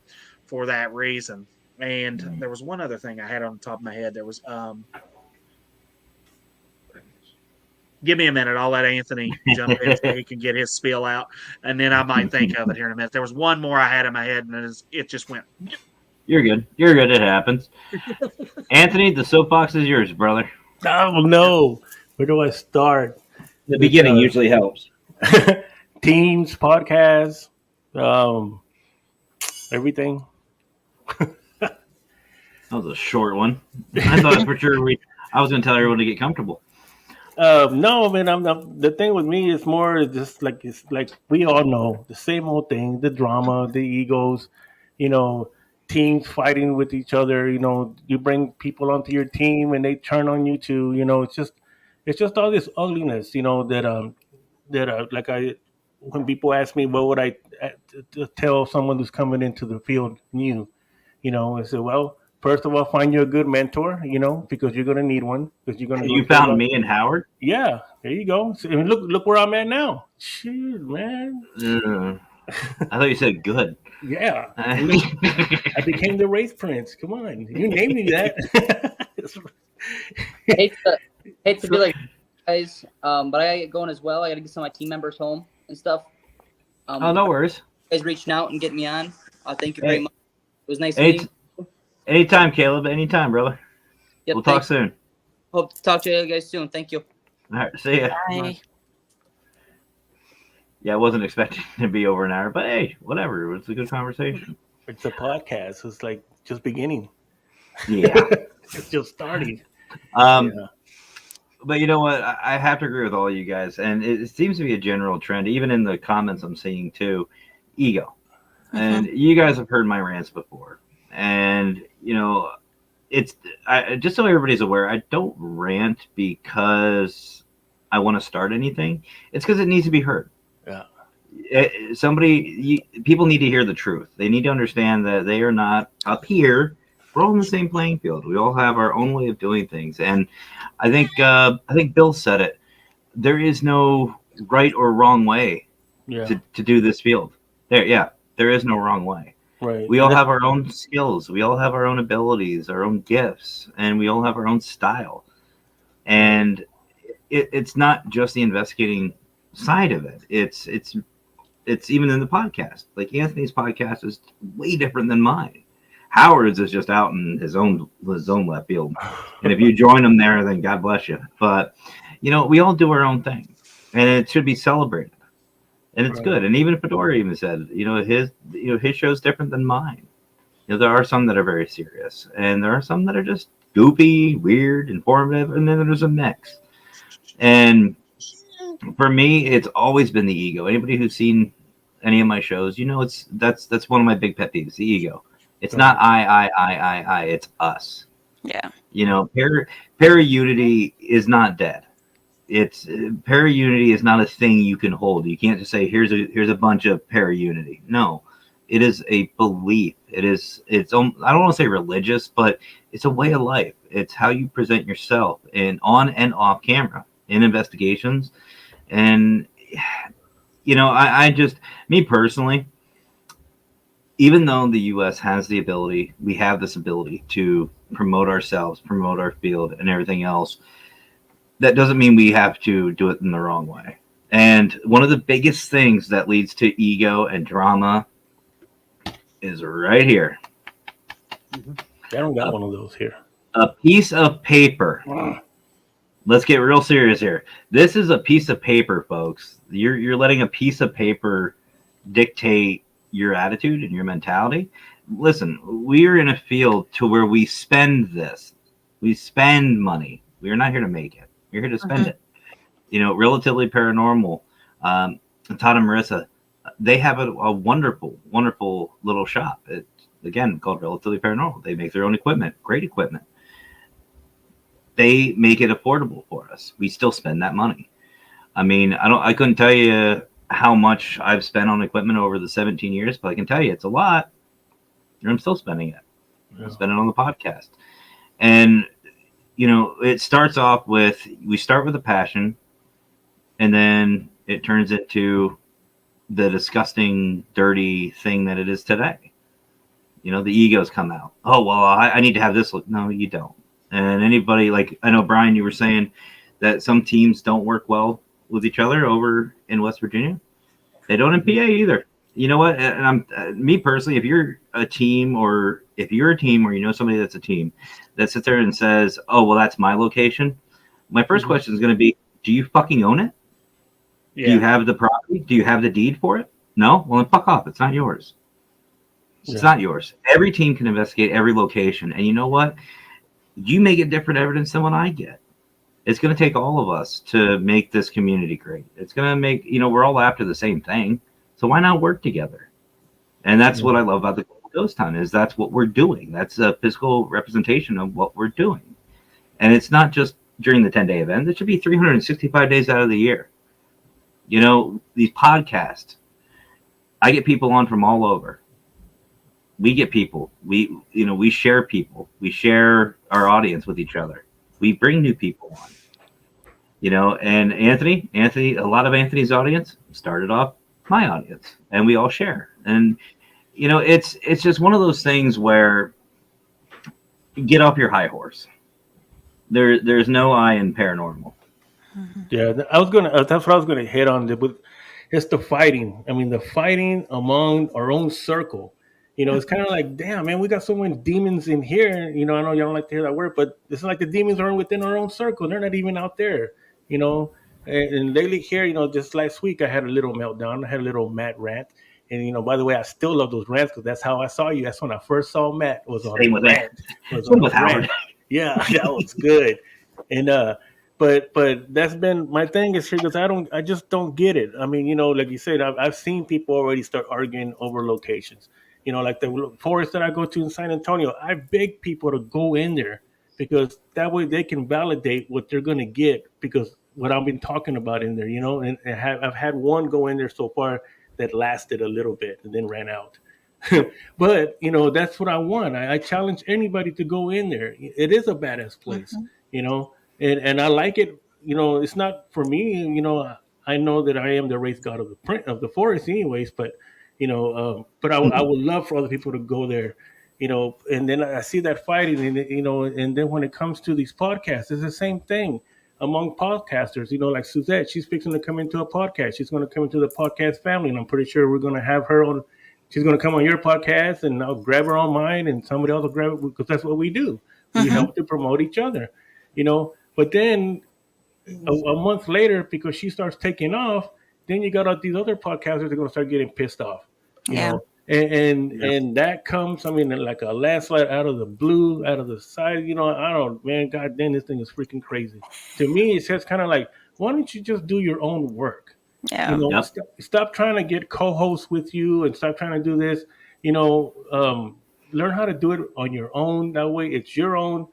for that reason. And there was one other thing I had on the top of my head. There was, give me a minute. I'll let Anthony jump in so he can get his spiel out, and then I might think of it here in a minute. There was one more I had in my head, and it just went. You're good. You're good. It happens. Anthony, the soapbox is yours, brother. Oh, no. Where do I start? The beginning usually helps. Teams, podcasts, everything. That was a short one. I thought for sure I was going to tell everyone to get comfortable. No, man. The thing with me is more just it's like we all know the same old thing: the drama, the egos, teams fighting with each other. You bring people onto your team and they turn on you too. It's just all this ugliness. When people ask me what would I tell someone who's coming into the field new, I say, well, first of all, find you a good mentor, because you're going to need one. Because you're going to. You found me and Howard. Yeah, there you go. So, I mean, look where I'm at now. Shit, man. I thought you said good. Yeah, I became the race prince. Come on, you named me that. hate to be like guys, but I gotta get going as well. I gotta get some of my team members home and stuff. No worries. You guys reaching out and getting me on. Thank you very much. It was nice meeting you. Anytime, Caleb. Anytime, brother. Yep, we'll talk soon. Hope to talk to you guys soon. Thank you. All right, see ya. Bye. Yeah, I wasn't expecting to be over an hour, but hey, whatever. It was a good conversation. It's a podcast. It's like just beginning. Yeah. It's just starting. But you know what? I have to agree with all you guys. And it seems to be a general trend, even in the comments I'm seeing too, ego. And you guys have heard my rants before. And, just so everybody's aware, I don't rant because I want to start anything. It's because it needs to be heard. Yeah. People need to hear the truth. They need to understand that they are not up here We're all in the same playing field. We all have our own way of doing things, and I think Bill said it. There is no right or wrong way Yeah. to do this field. There is no wrong way. Right. We all have our own skills. We all have our own abilities, our own gifts, and we all have our own style. And it's not just the investigating side of it. It's even in the podcast. Like Anthony's podcast is way different than mine. Howard's is just out in his own left field, and if you join him there, then God bless you. But we all do our own thing, and it should be celebrated, and it's Right. good. And even Fedora even said, his show's different than mine. There are some that are very serious, and there are some that are just goofy, weird, informative, and then there's a mix. And for me, it's always been the ego. Anybody who's seen any of my shows, that's one of my big pet peeves, the ego. It's not I, it's us. Yeah. Para-unity is not dead. It's para-unity is not a thing you can hold. You can't just say here's a bunch of para-unity. No, it is a belief. It's I don't want to say religious, but it's a way of life. It's how you present yourself on and off camera in investigations. And I just, me personally, even though the U.S. has the ability, we have this ability to promote ourselves, promote our field, and everything else. That doesn't mean we have to do it in the wrong way. And one of the biggest things that leads to ego and drama is right here. I don't got one of those here. A piece of paper. Let's get real serious here. This is a piece of paper, folks. You're letting a piece of paper dictate your attitude and your mentality. Listen, we are in a field to where we spend this. We spend money. We are not here to make it. We're here to spend it. Relatively Paranormal, Todd and Marissa, they have a wonderful, wonderful little shop. It's, again, called Relatively Paranormal. They make their own equipment, great equipment. They make it affordable for us. We still spend that money. I mean, I couldn't tell you how much I've spent on equipment over the 17 years, but I can tell you it's a lot. And I'm still spending it. Yeah. I'm spending it on the podcast. And, it starts off with, we start with a passion, and then it turns into the disgusting, dirty thing that it is today. The egos come out. Oh, well, I need to have this look. No, you don't. And anybody, like, I know, Brian, you were saying that some teams don't work well with each other over in West Virginia. They don't in PA either. You know what? And me personally, if you're a team or somebody that's a team that sits there and says, oh, well, that's my location. My first question is going to be, do you fucking own it? Yeah. Do you have the property? Do you have the deed for it? No? Well, then fuck off. It's not yours. It's not yours. Every team can investigate every location. And you know what? You may get different evidence than what I get. It's going to take all of us to make this community great. It's going to make, we're all after the same thing. So why not work together? And that's what I love about the Ghost Hunt is that's what we're doing. That's a physical representation of what we're doing. And it's not just during the 10-day event. It should be 365 days out of the year. These podcasts, I get people on from all over. We get people. We share people. We share our audience with each other. We bring new people on. And Anthony, a lot of Anthony's audience started off my audience, and we all share. And it's just one of those things where get off your high horse. There's no I in paranormal. Yeah, that's what I was gonna hit on. But it's the fighting. I mean, the fighting among our own circle. It's kind of like, damn, man, we got so many demons in here. I know y'all don't like to hear that word, but it's like the demons are within our own circle. They're not even out there. And lately here, just last week I had a little meltdown. I had a little Matt rant. And by the way, I still love those rants because that's how I saw you. That's when I first saw Matt was on Same a with rant. Same with Howard. Yeah, that was good. And but that's been my thing is because I just don't get it. I mean, like you said, I've seen people already start arguing over locations. Like the forest that I go to in San Antonio, I beg people to go in there because that way they can validate what they're going to get because what I've been talking about in there, and I've had one go in there so far that lasted a little bit and then ran out. But that's what I want. I challenge anybody to go in there. It is a badass place, Mhm. and I like it. It's not for me. I know that I am the race god of the forest, anyways. But I would love for other people to go there. And then I see that fighting, and then when it comes to these podcasts, it's the same thing among podcasters. Like Suzette, she's fixing to come into a podcast. She's going to come into the podcast family, and I'm pretty sure we're going to have her on. She's going to come on your podcast, and I'll grab her on mine, and somebody else will grab it, because that's what we do. We Mhm. help to promote each other, But then a month later, because she starts taking off, then you got all these other podcasters that are going to start getting pissed off, Yeah. and that comes, I mean, like a landslide out of the blue, out of the side. I don't, man, god damn, this thing is freaking crazy. To me, it says kind of like, why don't you just do your own work? Yeah. Yep. Stop trying to get co-hosts with you, and stop trying to do this. Learn how to do it on your own. That way, it's your own.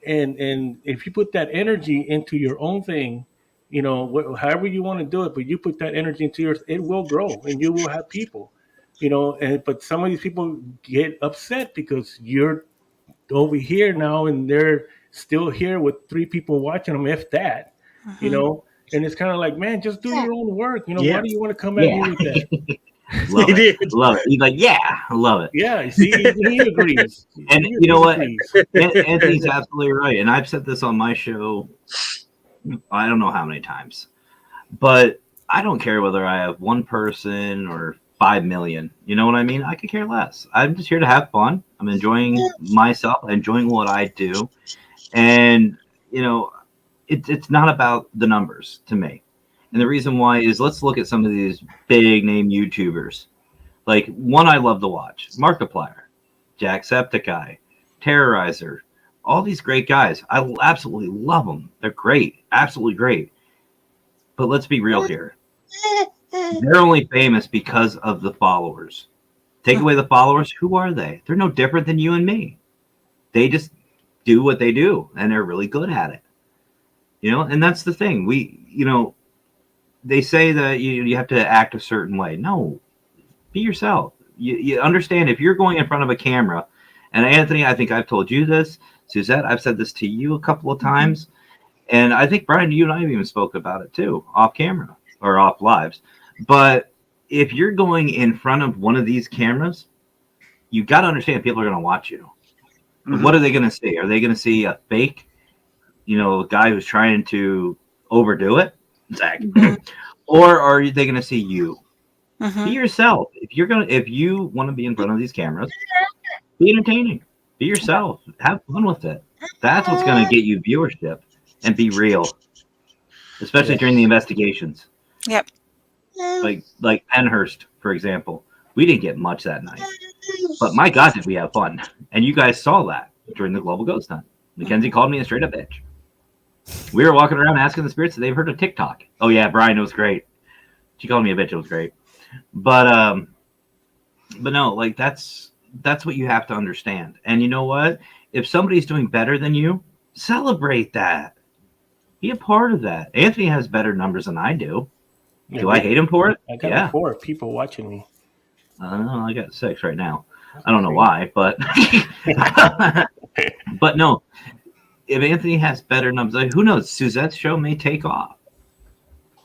And if you put that energy into your own thing, however you want to do it, but you put that energy into yours, it will grow, and you will have people. But some of these people get upset because you're over here now, and they're still here with three people watching them, if that. you Mhm. know. And it's kind of like, man, just do your own work. Why Yeah. do you want to come at Yeah. me with that? Love He it. did. Love it. He's like, yeah, I love it. Yeah, see, he agrees. And He you know what? agrees. Anthony's absolutely right. And I've said this on my show, I don't know how many times, but I don't care whether I have one person or 5 million. You know what I mean? I could care less. I'm just here to have fun. I'm enjoying myself, enjoying what I do. And, it's not about the numbers to me. And the reason why is, let's look at some of these big name YouTubers. Like, one I love to watch, Markiplier, Jacksepticeye, Terrorizer, all these great guys. I absolutely love them. They're great, absolutely great. But let's be real here. They're only famous because of the followers. Take away the followers, who are they? They're no different than you and me. They just do what they do, and they're really good at it. And that's the thing. They say that you have to act a certain way. No, be yourself. You understand, if you're going in front of a camera, and Anthony, I think I've told you this, Suzette, I've said this to you a couple of times, and I think, Brian, you and I have even spoke about it too, off camera or off lives. But if you're going in front of one of these cameras, you got to understand people are going to watch you. Mhm. What are they going to see? Are they going to see a fake, guy who's trying to overdo it, Zach? Or are they going to see you? Be Mhm. yourself. If you want to be in front of these cameras, be entertaining. Be yourself. Have fun with it. That's what's going to get you viewership, and be real, especially during the investigations. Yep. Like Penhurst, for example. We didn't get much that night, but my God, did we have fun! And you guys saw that during the Global Ghost Hunt. Mackenzie called me a straight up bitch. We were walking around asking the spirits if they've heard of TikTok. Oh yeah, Brian, it was great. She called me a bitch. It was great. But no, like that's what you have to understand. And you know what? If somebody's doing better than you, celebrate that. Be a part of that. Anthony has better numbers than I do. Yeah, Do I hate him for it? I got Yeah. 4 people watching me. I got 6 right now. I don't know why, but but no. If Anthony has better numbers, like, who knows? Suzette's show may take off.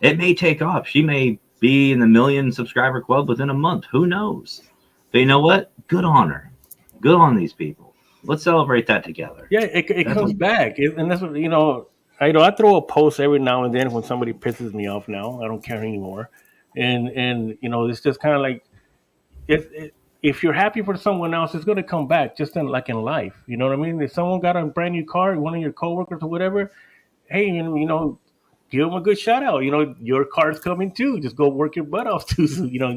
It may take off. She may be in the 1 million subscriber club within a month. Who knows? But you know what? Good on her. Good on these people. Let's celebrate that together. Yeah, it comes back, and that's what I throw a post every now and then when somebody pisses me off. Now I don't care anymore, and it's just kind of like, if you're happy for someone else, it's going to come back, just like in life. You know what I mean? If someone got a brand new car, one of your coworkers or whatever, hey, give them a good shout out. Your car's coming too. Just go work your butt off to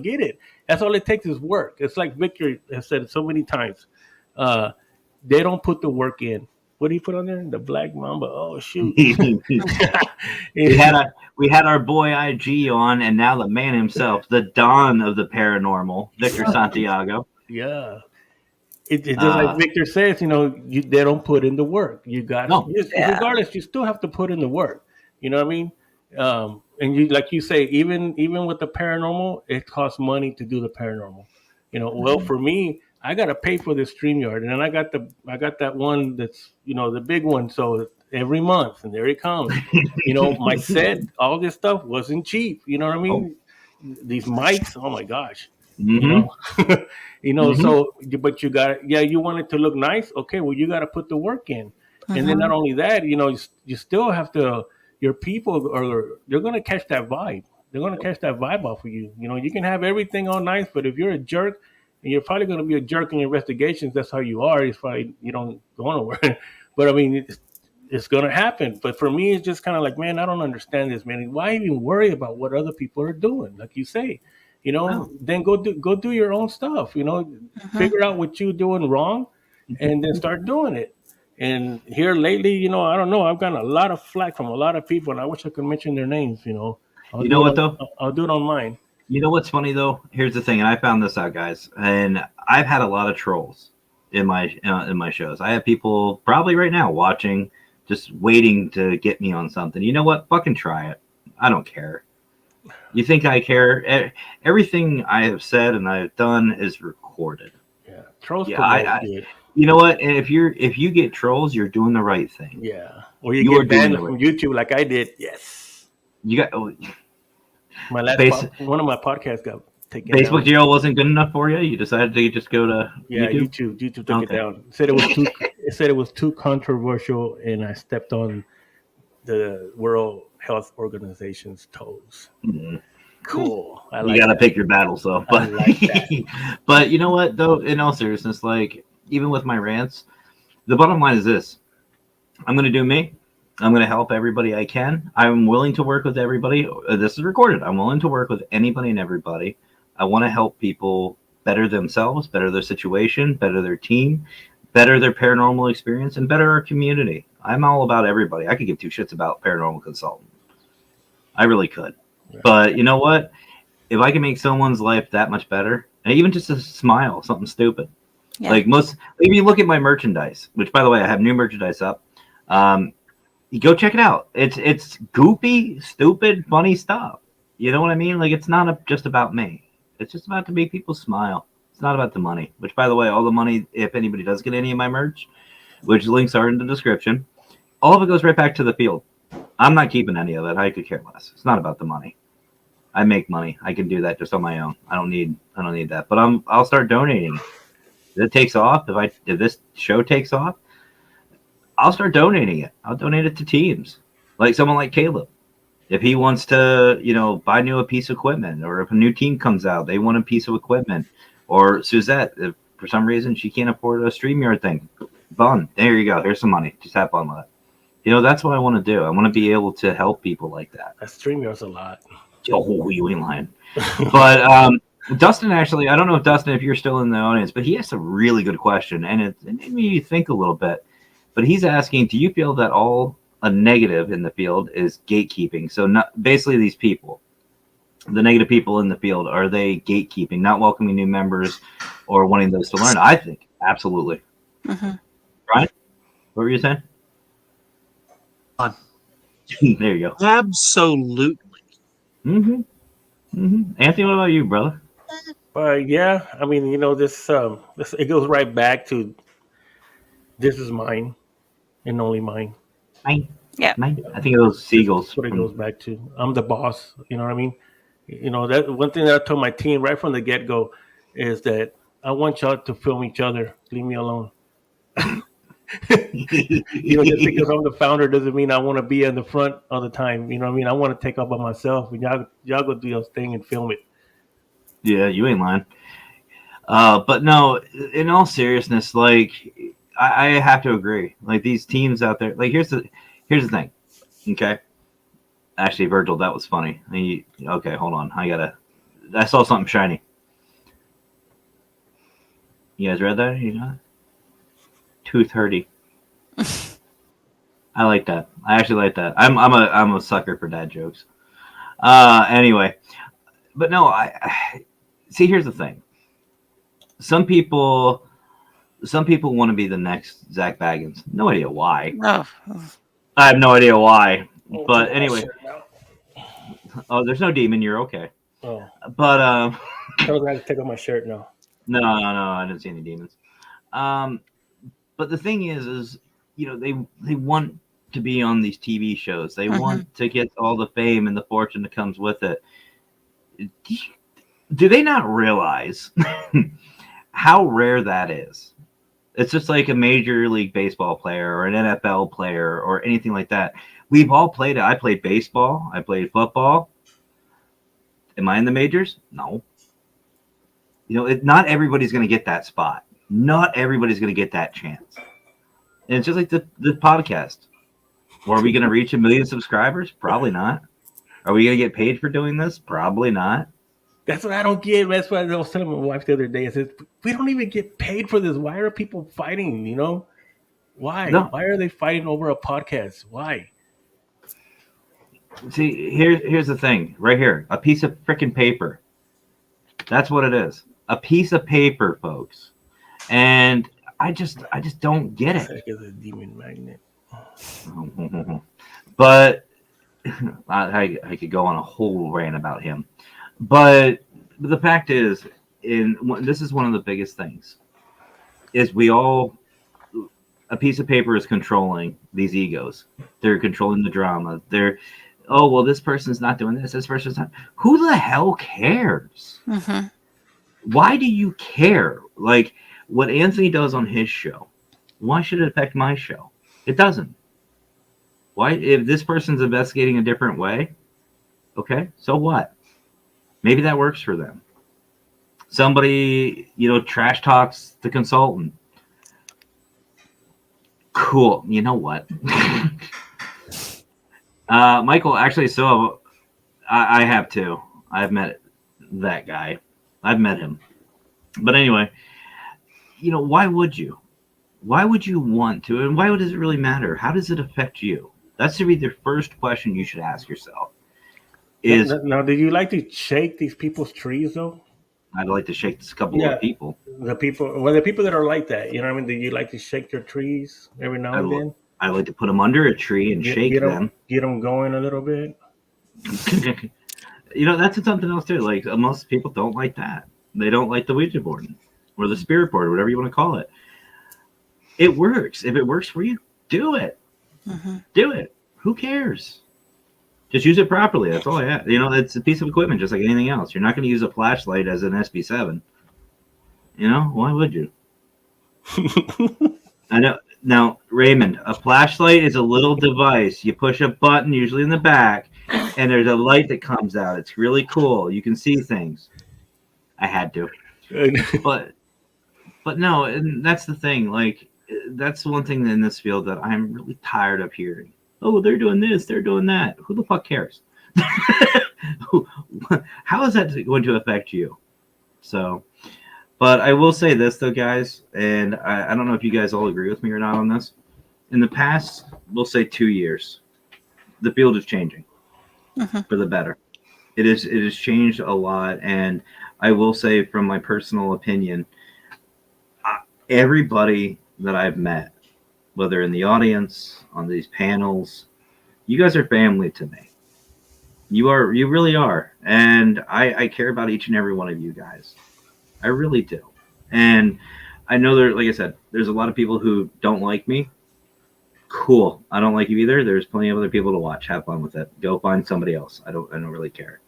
get it. That's all it takes is work. It's like Victor has said so many times. They don't put the work in. What do you put on there? The Black Mamba. Oh shoot. we had our boy IG on, and now the man himself, the Don of the Paranormal, Victor Santiago. Yeah. It's just like Victor says, they don't put in the work. You got regardless, you still have to put in the work. You know what I mean? And like you say, even with the paranormal, it costs money to do the paranormal. Well, for me, I gotta pay for this StreamYard, and then I got that one that's the big one. So every month, and there it comes. My set, all this stuff wasn't cheap. You know what I Oh. mean? These mics, oh my gosh. Mhm. Mhm. So but you got you want it to look nice. Okay, well you got to put the work in, and then not only that, you still have to. Your people they're gonna catch that vibe. They're gonna catch that vibe off of you. You can have everything all nice, but if you're a jerk, and you're probably gonna be a jerk in investigations, that's how you are. It's probably you don't go nowhere. But I mean, it's gonna happen. But for me, it's just kind of like, man, I don't understand this, man. Why even worry about what other people are doing? Like you say, Wow. then go do your own stuff. Figure out what you're doing wrong, and then start doing it. And here lately, I don't know. I've gotten a lot of flack from a lot of people, and I wish I could mention their names. I'll You do know it what on, though? I'll do it online. You know what's funny though? Here's the thing, and I found this out, guys. And I've had a lot of trolls in my shows. I have people probably right now watching, just waiting to get me on something. You know what? Fucking try it. I don't care. You think I care? Everything I have said and I've done is recorded. Yeah, trolls Yeah, promote good. you know what? And if you get trolls, you're doing the right thing. Yeah, or you You are get doing banned the from right. YouTube like I did. Yes, You got my last Basi- one of my podcasts got taken Facebook down. jail wasn't good enough for you. You decided to just go to Yeah, YouTube. YouTube took it Okay. down. It said it was too controversial, and I stepped on the World Health Organization's toes. Mhm. Cool. I You like got to that. pick your battles though. I But like that. but you know what though? In all seriousness, like even with my rants, the bottom line is this: I'm going to do me. I'm going to help everybody I can. I'm willing to work with everybody. This is recorded. I'm willing to work with anybody and everybody. I want to help people better themselves, better their situation, better their team, better their paranormal experience, and better our community. I'm all about everybody. I could give two shits about paranormal consultant. I really could. Yeah. But you know what? If I can make someone's life that much better, and even just a smile, something stupid. Yeah. Like if you look at my merchandise, which by the way, I have new merchandise up. You go check it out. It's goofy, stupid, funny stuff. You know what I mean? Like it's not just about me. It's just about to make people smile. It's not about the money. Which, by the way, all the money, if anybody does get any of my merch, which links are in the description, all of it goes right back to the field. I'm not keeping any of it. I could care less. It's not about the money. I make money. I can do that just on my own. I don't need that. But I'll start donating. If it takes off, if this show takes off, I'll start donating it. I'll donate it to teams, like someone like Caleb. If he wants to, buy a piece of equipment, or if a new team comes out, they want a piece of equipment, or Suzette, if for some reason she can't afford a StreamYard thing, fun. There you go. Here's some money. Just have fun with it. That's what I want to do. I want to be able to help people like that. That StreamYard's a lot. Oh, you ain't lying. But Dustin, actually, I don't know if Dustin, if you're still in the audience, but he asked a really good question, and it made me think a little bit. But he's asking, do you feel that all a negative in the field is gatekeeping? So basically these people, the negative people in the field, are they gatekeeping, not welcoming new members or wanting those to learn? I think absolutely. Mm-hmm. Brian, what were you saying? There you go. Absolutely. Mm-hmm. Mm-hmm. Anthony, what about you, brother? Yeah, I mean, this it goes right back to this is mine and only mine. Mine. Yeah. Mine. I think it was seagulls. That's what it goes back to. I'm the boss. You know what I mean? That one thing that I told my team right from the get go is that I want y'all to film each other. Leave me alone. Just because I'm the founder doesn't mean I want to be in the front all the time. You know what I mean? I want to take off by myself, and y'all go do your thing and film it. Yeah, you ain't lying. But no, in all seriousness, like I have to agree. Like these teams out there, like here's the thing. Okay. Actually, Virgil, that was funny. Okay, hold on. I saw something shiny. You guys read that? You got it? 2:30. I like that. I actually like that. I'm a sucker for dad jokes. Anyway, but no, I see. Here's the thing. Some people want to be the next Zach Baggins. No idea why. Oh. I have no idea why. But anyway. Oh, there's no demon. You're okay. Oh, But I was going to take off my shirt now. No, I didn't see any demons. But the thing is they want to be on these TV shows. They want to get all the fame and the fortune that comes with it. Do they not realize how rare that is? It's just like a Major League Baseball player or an NFL player or anything like that. We've all played it. I played baseball. I played football. Am I in the majors? No. Not everybody's going to get that spot. Not everybody's going to get that chance. And it's just like the podcast. Are we going to reach 1 million subscribers? Probably not. Are we going to get paid for doing this? Probably not. That's what I don't get. That's what I was telling my wife the other day. I said, we don't even get paid for this. Why are people fighting? Why? No. Why are they fighting over a podcast? Why? See, here's the thing. Right here. A piece of freaking paper. That's what it is. A piece of paper, folks. And I just don't get it. It's a demon magnet. But I could go on a whole rant about him. But the fact is, this is one of the biggest things, is a piece of paper is controlling these egos. They're controlling the drama. This person's not doing this person's not. Who the hell cares? Mm-hmm. Why do you care? Like what Anthony does on his show, why should it affect my show? It doesn't. Why? If this person's investigating a different way, okay, so what? Maybe that works for them. Somebody, trash talks the consultant. Cool. You know what? Michael, actually, so I have too. I've met that guy. I've met him. But anyway, why would you? Why would you want to? And why does it really matter? How does it affect you? That should be the first question you should ask yourself. Now, did you like to shake these people's trees, though? I'd like to shake a couple of people. The people that are like that, you know what I mean? Do you like to shake your trees every now and then? I like to put them under a tree and shake them. Get them going a little bit. That's something else too. Like most people don't like that. They don't like the Ouija board or the spirit board, whatever you want to call it. It works. If it works for you, do it. Mm-hmm. Do it. Who cares? Just use it properly. That's all I have. It's a piece of equipment, just like anything else. You're not going to use a flashlight as an SB7. Why would you? I know. Now, Raymond, a flashlight is a little device. You push a button, usually in the back, and there's a light that comes out. It's really cool. You can see things. I had to. But no, and that's the thing. Like, that's one thing in this field that I'm really tired of hearing. Oh, they're doing this, they're doing that. Who the fuck cares? How is that going to affect you? So, but I will say this, though, guys, and I don't know if you guys all agree with me or not on this. In the past, we'll say 2 years, the field is changing for the better. It has changed a lot, and I will say from my personal opinion, everybody that I've met, whether in the audience, on these panels, you guys are family to me. You really are. And I care about each and every one of you guys. I really do. And I know like I said, there's a lot of people who don't like me. Cool. I don't like you either. There's plenty of other people to watch. Have fun with it. Go find somebody else. I don't really care.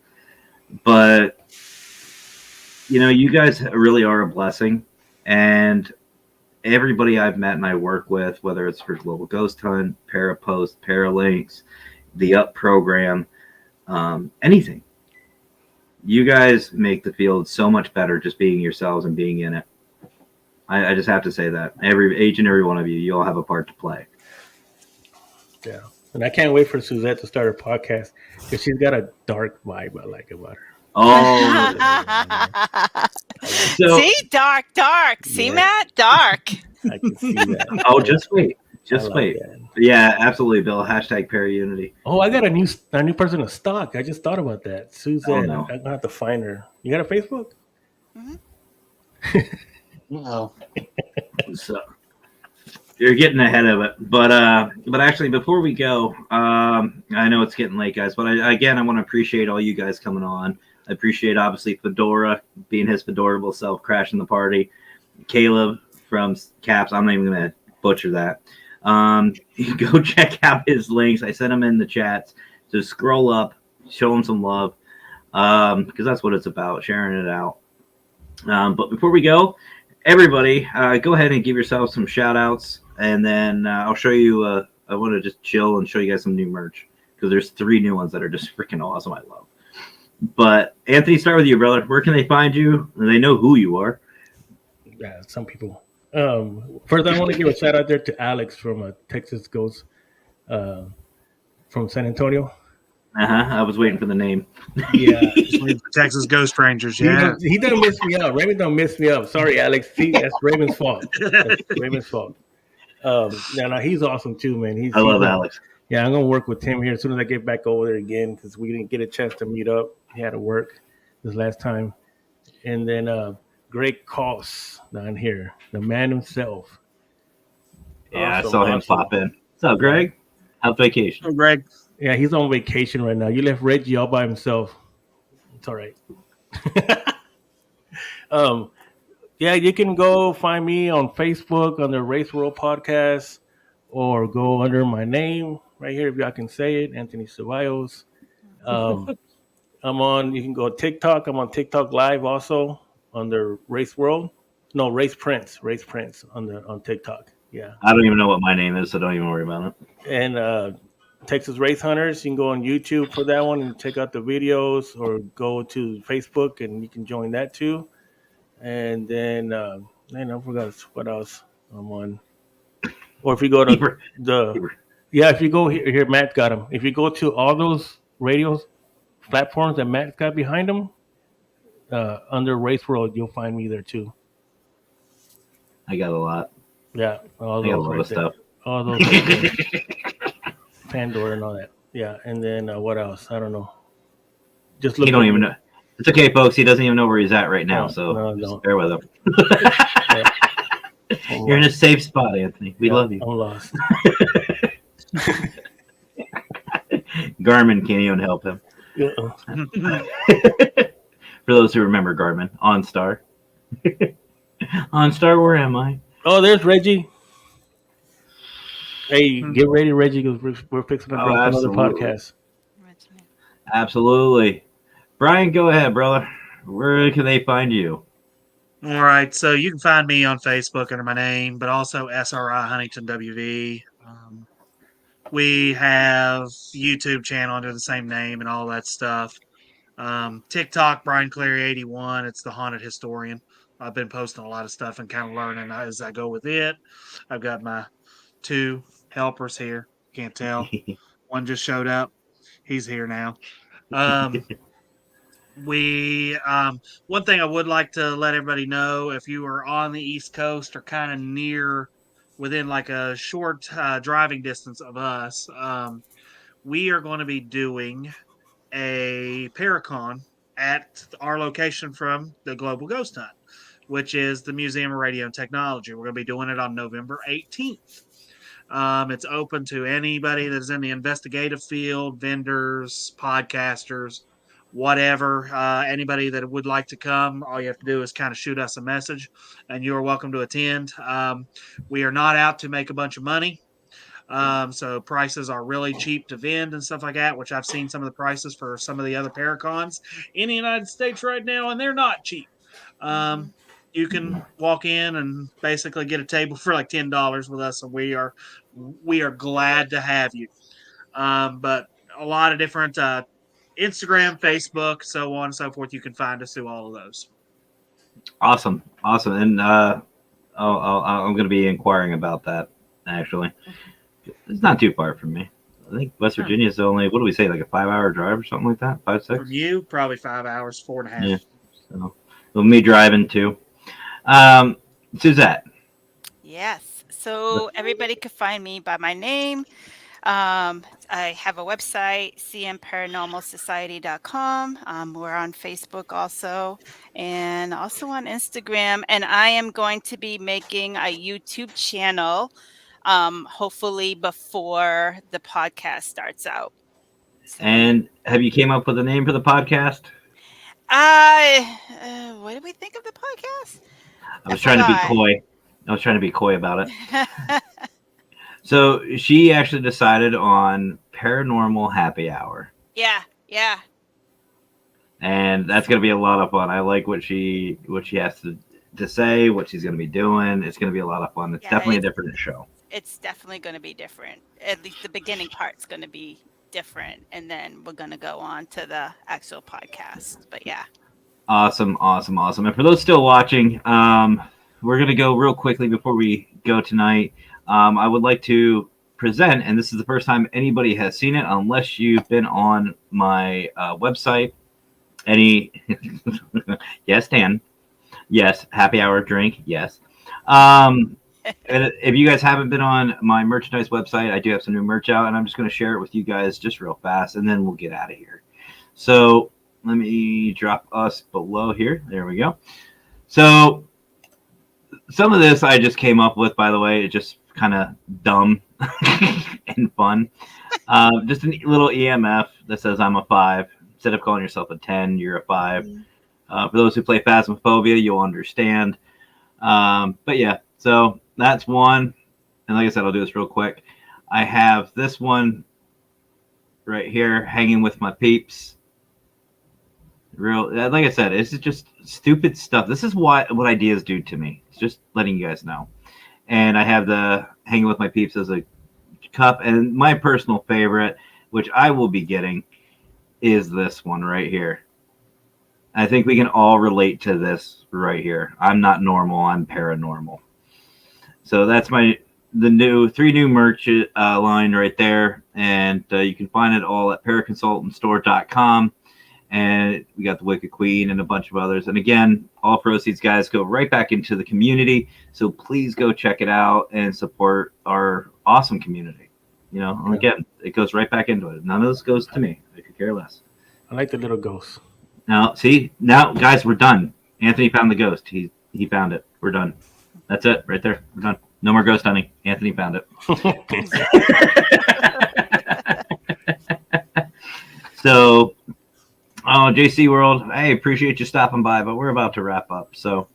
But you guys really are a blessing. And everybody I've met and I work with, whether it's for Global Ghost Hunt, Parapost, Paralinks, the Up program, anything. You guys make the field so much better just being yourselves and being in it. I just have to say that. Each and every one of you all have a part to play. Yeah. And I can't wait for Suzette to start her podcast because she's got a dark vibe I like about her. Oh. See, dark. See, Matt, dark. I can see that. Oh, just wait. Just like wait. that. Yeah, absolutely, Bill. Hashtag Paraunity. Oh, I got a new person to stalk. I just thought about that. Suzette. Oh, no. I'm gonna have to find her. You got a Facebook? No. So you're getting ahead of it, but actually, before we go, I know it's getting late, guys. But I want to appreciate all you guys coming on. I appreciate obviously Fedora being his fedorable self, crashing the party. Caleb from Caps. I'm not even gonna butcher that. Go check out his links. I sent them in the chats. So scroll up, show him some love, because that's what it's about, sharing it out. But before we go, everybody, go ahead and give yourself some shout outs, and then I'll show you. I want to just chill and show you guys some new merch because there's 3 new ones that are just freaking awesome. I love. But Anthony, start with you, brother. Where can they find you? They know who you are. Yeah, some people. First, I want to give a shout out there to Alex from Texas Ghost from San Antonio. I was waiting for the name. Yeah, Texas Ghost Rangers. Yeah, he done miss me up. Raymond don't miss me up. Sorry, Alex. See, that's Raymond's fault. That's Raymond's fault. No, he's awesome too, man. I love Alex. Yeah, I'm gonna work with Tim here as soon as I get back over there again because we didn't get a chance to meet up. He had to work this last time, and then Greg Koss down here, the man himself. Yeah, awesome, I saw him pop in. What's up, Greg? How's vacation? Oh, Greg. Yeah, he's on vacation right now. You left Reggie all by himself. It's all right. Yeah, you can go find me on Facebook on the Race World Podcast, or go under my name right here if y'all can say it, Anthony Ceballos. You can go TikTok. I'm on TikTok Live also under Race World. No, Race Prince on TikTok. Yeah. I don't even know what my name is, so don't even worry about it. And Texas Race Hunters, you can go on YouTube for that one and check out the videos, or go to Facebook and you can join that too. And then I forgot what else I'm on. Or if you go to if you go here, Matt got them. If you go to all those radios platforms that Matt got behind him, under Race World, you'll find me there too. I got a lot. Yeah, all those right stuff. All those Pandora and all that. Yeah, and then what else? I don't know. Just look. He don't even know. It's okay, folks. He doesn't even know where he's at right now, so just bear with him. You're in a safe spot, Anthony. We love you. I'm lost. Garmin can't even help him. For those who remember Garmin, OnStar. OnStar, where am I? Oh, there's Reggie. Hey, get ready, Reggie, because we're fixing to drop another podcast. Absolutely. Brian, go ahead, brother. Where can they find you? All right, so you can find me on Facebook under my name, but also SRI Huntington WV. We have YouTube channel under the same name and all that stuff. TikTok, Brian Clary 81. It's the Haunted Historian. I've been posting a lot of stuff and kind of learning as I go with it. I've got my 2 helpers here. Can't tell. One just showed up. He's here now. One thing I would like to let everybody know, if you are on the East Coast or kind of near within like a short driving distance of us, we are going to be doing a Paracon at our location from the Global Ghost Hunt, which is the Museum of Radio and Technology. We're going to be doing it on November 18th. It's open to anybody that's in the investigative field, vendors, podcasters, whatever. Anybody that would like to come, all you have to do is kind of shoot us a message, and you are welcome to attend. We are not out to make a bunch of money. So prices are really cheap to vend and stuff like that, which I've seen some of the prices for some of the other Paracons in the United States right now, and they're not cheap. You can walk in and basically get a table for like $10 with us, and we are glad to have you. But a lot of different Instagram, Facebook, so on and so forth. You can find us through all of those. Awesome. And I'm going to be inquiring about that, actually. It's not too far from me. I think West Virginia is only, what do we say, like a 5-hour drive or something like that? 5, 6? From you, probably 5 hours, 4.5. Yeah. So, with me driving too. Suzette. Yes. So everybody could find me by my name. I have a website, cmparanormalsociety.com. We're on Facebook also, and also on Instagram. And I am going to be making a YouTube channel, hopefully before the podcast starts out. So, and have you came up with a name for the podcast? What did we think of the podcast? I was trying to be coy. I was trying to be coy about it. So she actually decided on Paranormal Happy Hour. Yeah. And that's going to be a lot of fun. I like what she has to say, what she's going to be doing. It's going to be a lot of fun. It's definitely a different show. It's definitely going to be different. At least the beginning part's going to be different, and then we're going to go on to the actual podcast. But yeah. Awesome. And for those still watching, we're going to go real quickly before we go tonight. I would like to present, and this is the first time anybody has seen it, unless you've been on my website. Yes, Dan. Yes, happy hour drink. Yes. And if you guys haven't been on my merchandise website, I do have some new merch out, and I'm just going to share it with you guys just real fast, and then we'll get out of here. So let me drop us below here. There we go. So some of this I just came up with, by the way. It's just kind of dumb and fun. Just a little EMF that says I'm a 5. Instead of calling yourself a 10, you're a 5. For those who play Phasmophobia, you'll understand. But yeah, so that's one. And like I said, I'll do this real quick. I have this one right here, hanging with my peeps. Like I said, this is just stupid stuff. This is what ideas do to me. It's just letting you guys know. And I have the hanging with my peeps as a cup. And my personal favorite, which I will be getting, is this one right here. I think we can all relate to this right here. I'm not normal. I'm paranormal. So that's the 3 new merch line right there. And you can find it all at paraconsultantstore.com. And we got the Wicked Queen and a bunch of others. And again, all proceeds, guys, go right back into the community. So please go check it out and support our awesome community. You know, and again, it goes right back into it. None of this goes to me. I could care less. I like the little ghost. Now, see, guys, we're done. Anthony found the ghost. He found it. We're done. That's it, right there. We're done. No more ghost hunting. Anthony found it. So, JC World, I appreciate you stopping by, but we're about to wrap up. So,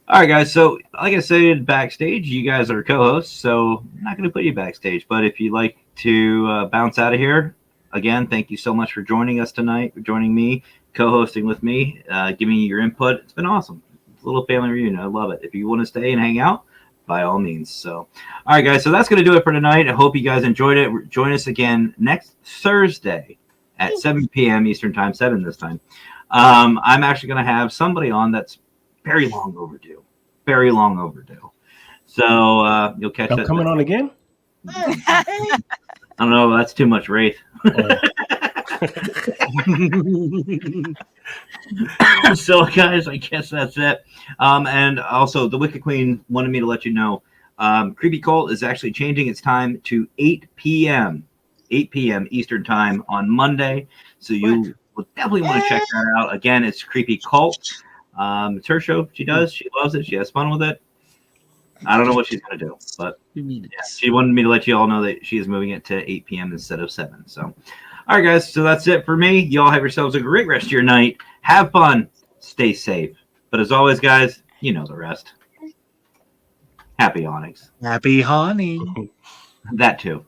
all right, guys. So, like I said, backstage, you guys are co-hosts, so I'm not going to put you backstage. But if you'd like to bounce out of here, again, thank you so much for joining us tonight, for joining me, co-hosting with me, giving me your input. It's been awesome. It's a little family reunion. I love it. If you want to stay and hang out, by all means. So, all right, guys. So that's going to do it for tonight. I hope you guys enjoyed it. Join us again next Thursday at 7 p.m. Eastern Time, 7 this time. I'm actually going to have somebody on that's very long overdue. Very long overdue. So you'll catch that. Coming on again? I don't know. That's too much Wraith. So, guys, I guess that's it. And also, the Wicked Queen wanted me to let you know, Creepy Cult is actually changing its time to 8 p.m. 8 p.m. Eastern Time on Monday. So you will definitely want to check that out. Again, it's Creepy Cult. It's her show. She does. She loves it. She has fun with it. I don't know what she's going to do, but she wanted me to let you all know that she is moving it to 8 p.m. instead of 7. So, all right, guys. So that's it for me. Y'all have yourselves a great rest of your night. Have fun. Stay safe. But as always, guys, you know the rest. Happy awnings. Happy haunting. That too.